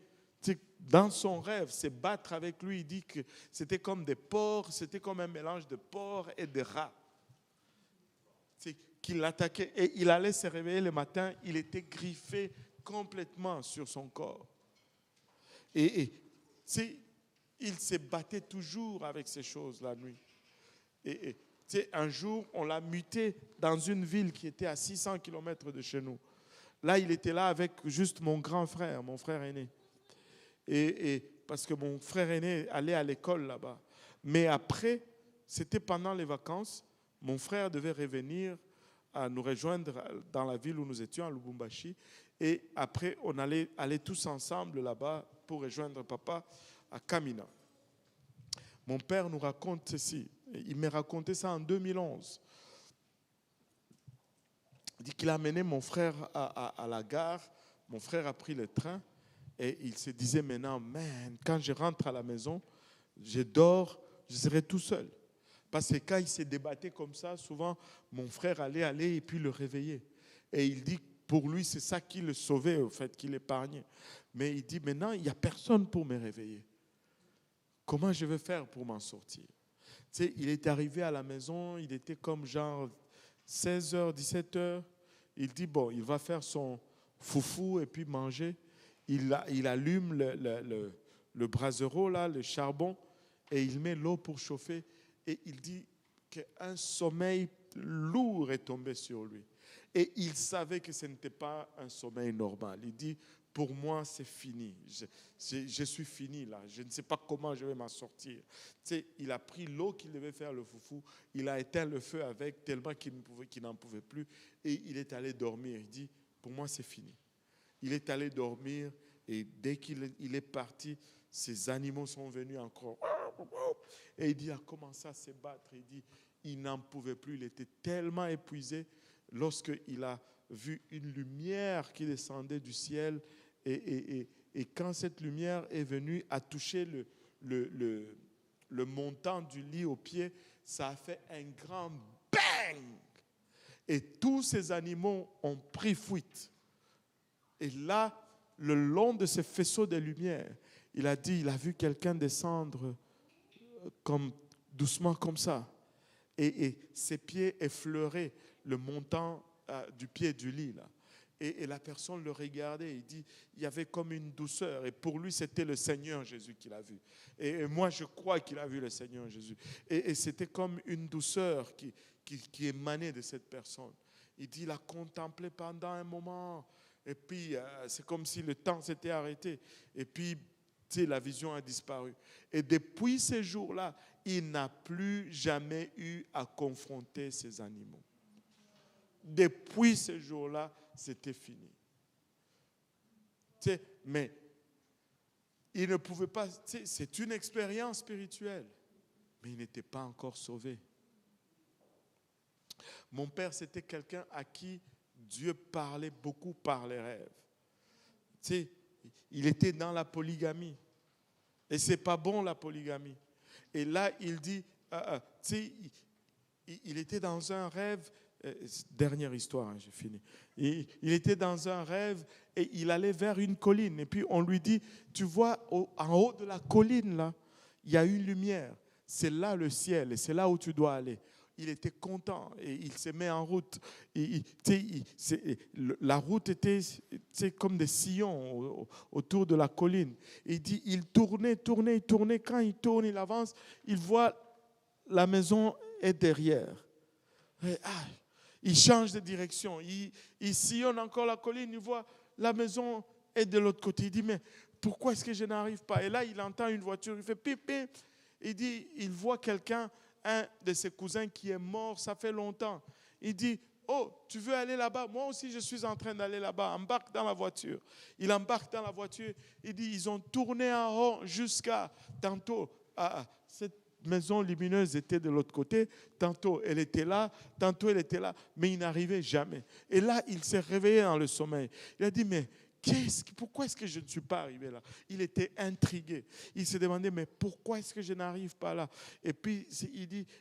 dans son rêve se battre avec lui. Il dit que c'était comme des porcs, c'était comme un mélange de porcs et de rats. Qu'il l'attaquait et il allait se réveiller le matin, il était griffé complètement sur son corps. Et il se battait toujours avec ces choses la nuit. Et un jour, on l'a muté dans une ville qui était à 600 km de chez nous. Là, il était là avec juste mon grand frère, mon frère aîné. Et parce que mon frère aîné allait à l'école là-bas. Mais après, c'était pendant les vacances, mon frère devait revenir à nous rejoindre dans la ville où nous étions, à Lubumbashi. Et après, on allait aller tous ensemble là-bas pour rejoindre papa à Kamina. Mon père nous raconte ceci. Il m'a raconté ça en 2011. Il dit qu'il a amené mon frère à la gare. Mon frère a pris le train et il se disait maintenant, man, quand je rentre à la maison, je dors, je serai tout seul. Parce que quand il se débattait comme ça, souvent, mon frère allait et puis le réveiller. Et il dit, pour lui, c'est ça qui le sauvait, au fait, qui l'épargnait. Mais il dit, maintenant, il n'y a personne pour me réveiller. Comment je vais faire pour m'en sortir? Tu sais, il est arrivé à la maison, il était comme genre 16h, 17h. Il dit, bon, il va faire son foufou et puis manger. Il allume le brasero, là, le charbon, et il met l'eau pour chauffer. Et il dit qu'un sommeil lourd est tombé sur lui. Et il savait que ce n'était pas un sommeil normal. Il dit, pour moi, c'est fini. Je suis fini là. Je ne sais pas comment je vais m'en sortir. Tu sais, il a pris l'eau qu'il devait faire le foufou. Il a éteint le feu avec tellement qu'il n'en pouvait plus. Et il est allé dormir. Il dit, pour moi, c'est fini. Il est allé dormir et dès qu'il est parti, ces animaux sont venus encore. Et il dit, il a commencé à se battre. Il dit, il n'en pouvait plus. Il était tellement épuisé lorsqu'il a vu une lumière qui descendait du ciel. Et quand cette lumière est venue à toucher le montant du lit au pied, ça a fait un grand bang. Et tous ces animaux ont pris fuite. Et là, le long de ce faisceau de lumière, il a dit, il a vu quelqu'un descendre doucement comme ça. Et ses pieds effleuraient le montant du pied du lit. Là. Et la personne le regardait, il dit, il y avait comme une douceur. Et pour lui, c'était le Seigneur Jésus qu'il a vu. Et moi, je crois qu'il a vu le Seigneur Jésus. Et c'était comme une douceur qui émanait de cette personne. Il dit, il a contemplé pendant un moment. Et puis, c'est comme si le temps s'était arrêté. Et puis, la vision a disparu. Et depuis ces jours-là, il n'a plus jamais eu à confronter ces animaux. Depuis ce jour-là, c'était fini. Mais il ne pouvait pas, c'est une expérience spirituelle, mais il n'était pas encore sauvé. Mon père, c'était quelqu'un à qui Dieu parlait beaucoup par les rêves. Il était dans la polygamie. Et ce n'est pas bon la polygamie. Et là, il dit, il était dans un rêve. Dernière histoire, hein, j'ai fini. Il était dans un rêve et il allait vers une colline. Et puis on lui dit, tu vois, en haut de la colline, là, il y a une lumière. C'est là le ciel et c'est là où tu dois aller. il était content et il se met en route. La route était comme des sillons autour de la colline. Il dit, il tournait. Quand il tourne, il avance, il voit la maison est derrière. Il change de direction. Il sillonne encore la colline, il voit la maison est de l'autre côté. Il dit, mais pourquoi est-ce que je n'arrive pas? Et là, il entend une voiture, il fait pip, pip. Il dit, il voit quelqu'un, un de ses cousins qui est mort, ça fait longtemps. Il dit, oh, tu veux aller là-bas? Moi aussi, je suis en train d'aller là-bas. Embarque dans la voiture. Il embarque dans la voiture. Il dit, ils ont tourné en rond jusqu'à tantôt. Cette maison lumineuse était de l'autre côté. Tantôt, elle était là. Tantôt, elle était là. Mais il n'arrivait jamais. Et là, il s'est réveillé dans le sommeil. Il a dit, mais pourquoi est-ce que je ne suis pas arrivé là? Il était intrigué. Il se demandait, mais pourquoi est-ce que je n'arrive pas là? Et puis,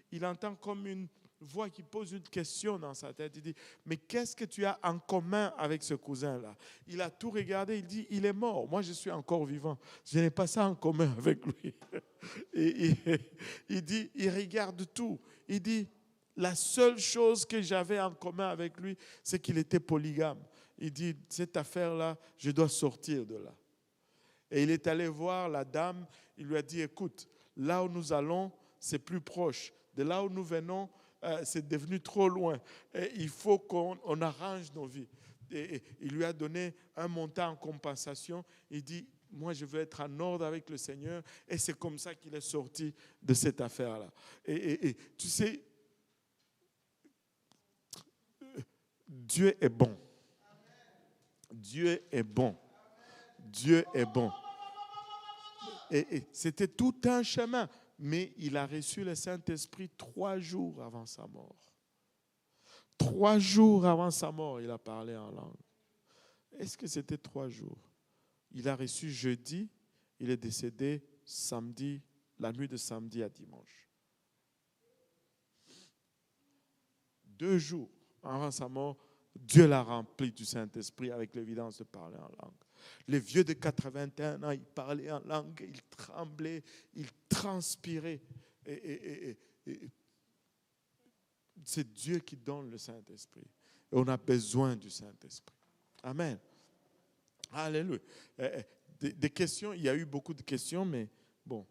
il entend comme une voix qui pose une question dans sa tête. Il dit, mais qu'est-ce que tu as en commun avec ce cousin-là? Il a tout regardé, il dit, il est mort. Moi, je suis encore vivant. Je n'ai pas ça en commun avec lui. Et il dit, il regarde tout. Il dit, la seule chose que j'avais en commun avec lui, c'est qu'il était polygame. Il dit, cette affaire-là, je dois sortir de là. Et il est allé voir la dame, il lui a dit, écoute, là où nous allons, c'est plus proche. De là où nous venons, c'est devenu trop loin. Et il faut qu'on arrange nos vies. Et il lui a donné un montant en compensation. Il dit, moi, je veux être en ordre avec le Seigneur. Et c'est comme ça qu'il est sorti de cette affaire-là. Et tu sais, Dieu est bon. Dieu est bon. Dieu est bon. Et c'était tout un chemin. Mais il a reçu le Saint-Esprit 3 jours avant sa mort. 3 jours avant sa mort, il a parlé en langue. Est-ce que c'était 3 jours? Il a reçu jeudi, il est décédé samedi, la nuit de samedi à dimanche. 2 jours avant sa mort, Dieu l'a rempli du Saint-Esprit avec l'évidence de parler en langue. Les vieux de 81 ans, ils parlaient en langue, ils tremblaient, ils transpiraient. Et c'est Dieu qui donne le Saint-Esprit. Et on a besoin du Saint-Esprit. Amen. Alléluia. Des questions, il y a eu beaucoup de questions, mais bon,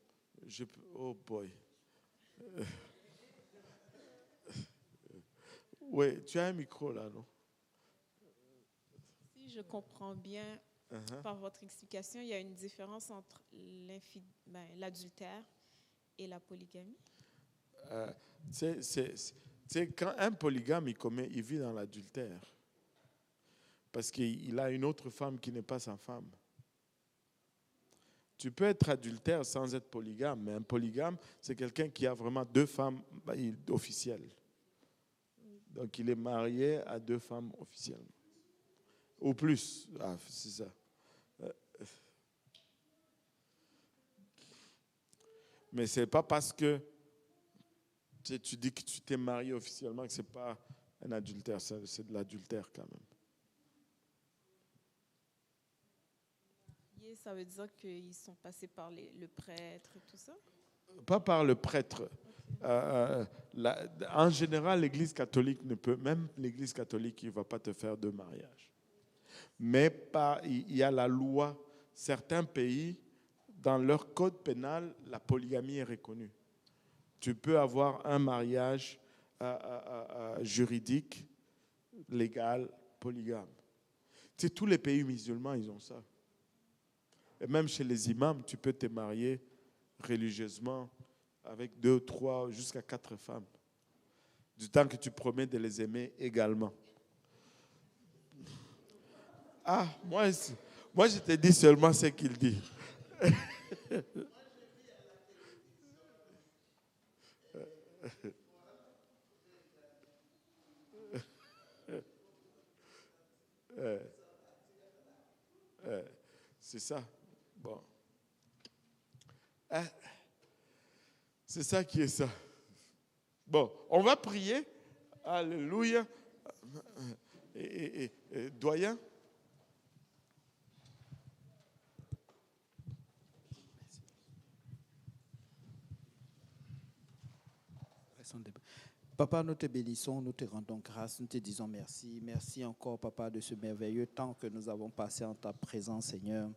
oh boy. Oui, tu as un micro là, non? Si je comprends bien, par votre explication, il y a une différence entre l'adultère et la polygamie? Quand un polygame, il vit dans l'adultère. Parce qu'il a une autre femme qui n'est pas sa femme. Tu peux être adultère sans être polygame, mais un polygame, c'est quelqu'un qui a vraiment 2 femmes officielles. Donc, il est marié à 2 femmes officiellement. Ou plus. C'est ça. Mais ce n'est pas parce que tu dis que tu t'es marié officiellement que ce n'est pas un adultère. C'est de l'adultère quand même. Ça veut dire qu'ils sont passés par le prêtre et tout ça? Pas par le prêtre. En général, l'Église catholique même l'Église catholique, il ne va pas te faire de mariage. Mais il y a la loi. Certains pays, dans leur code pénal, la polygamie est reconnue. Tu peux avoir un mariage juridique, légal, polygame. Tu sais, tous les pays musulmans, ils ont ça. Et même chez les imams, tu peux te marier religieusement avec 2, 3, jusqu'à 4 femmes. Du temps que tu promets de les aimer également. Moi je te dis seulement ce qu'il dit. C'est ça. Bon. C'est ça qui est ça. Bon, on va prier. Alléluia. Doyen. Papa, nous te bénissons, nous te rendons grâce, nous te disons merci. Merci encore, Papa, de ce merveilleux temps que nous avons passé en ta présence, Seigneur.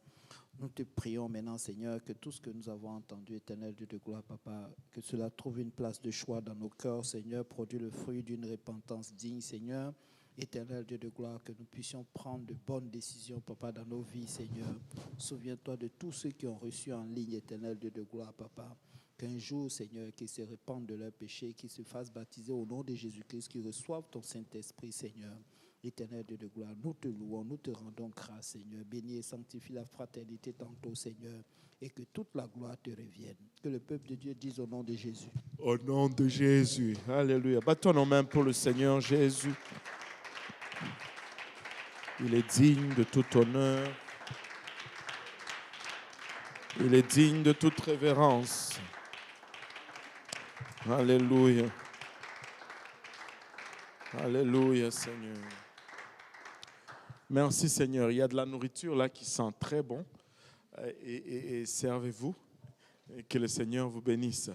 Nous te prions maintenant, Seigneur, que tout ce que nous avons entendu, éternel Dieu de gloire, Papa, que cela trouve une place de choix dans nos cœurs, Seigneur, produit le fruit d'une repentance digne, Seigneur. Éternel Dieu de gloire, que nous puissions prendre de bonnes décisions, Papa, dans nos vies, Seigneur. Souviens-toi de tous ceux qui ont reçu en ligne, Éternel Dieu de gloire, Papa. Qu'un jour, Seigneur, qu'ils se répandent de leurs péchés, qu'ils se fassent baptiser au nom de Jésus-Christ, qu'ils reçoivent ton Saint-Esprit, Seigneur. Éternel Dieu de gloire, nous te louons, nous te rendons grâce, Seigneur. Bénis et sanctifie la fraternité tantôt, Seigneur, et que toute la gloire te revienne. Que le peuple de Dieu dise au nom de Jésus. Au nom de Jésus. Alléluia. Battons nos mains pour le Seigneur Jésus. Il est digne de tout honneur. Il est digne de toute révérence. Alléluia. Alléluia, Seigneur. Merci, Seigneur. Il y a de la nourriture là qui sent très bon. Et servez-vous. Et que le Seigneur vous bénisse.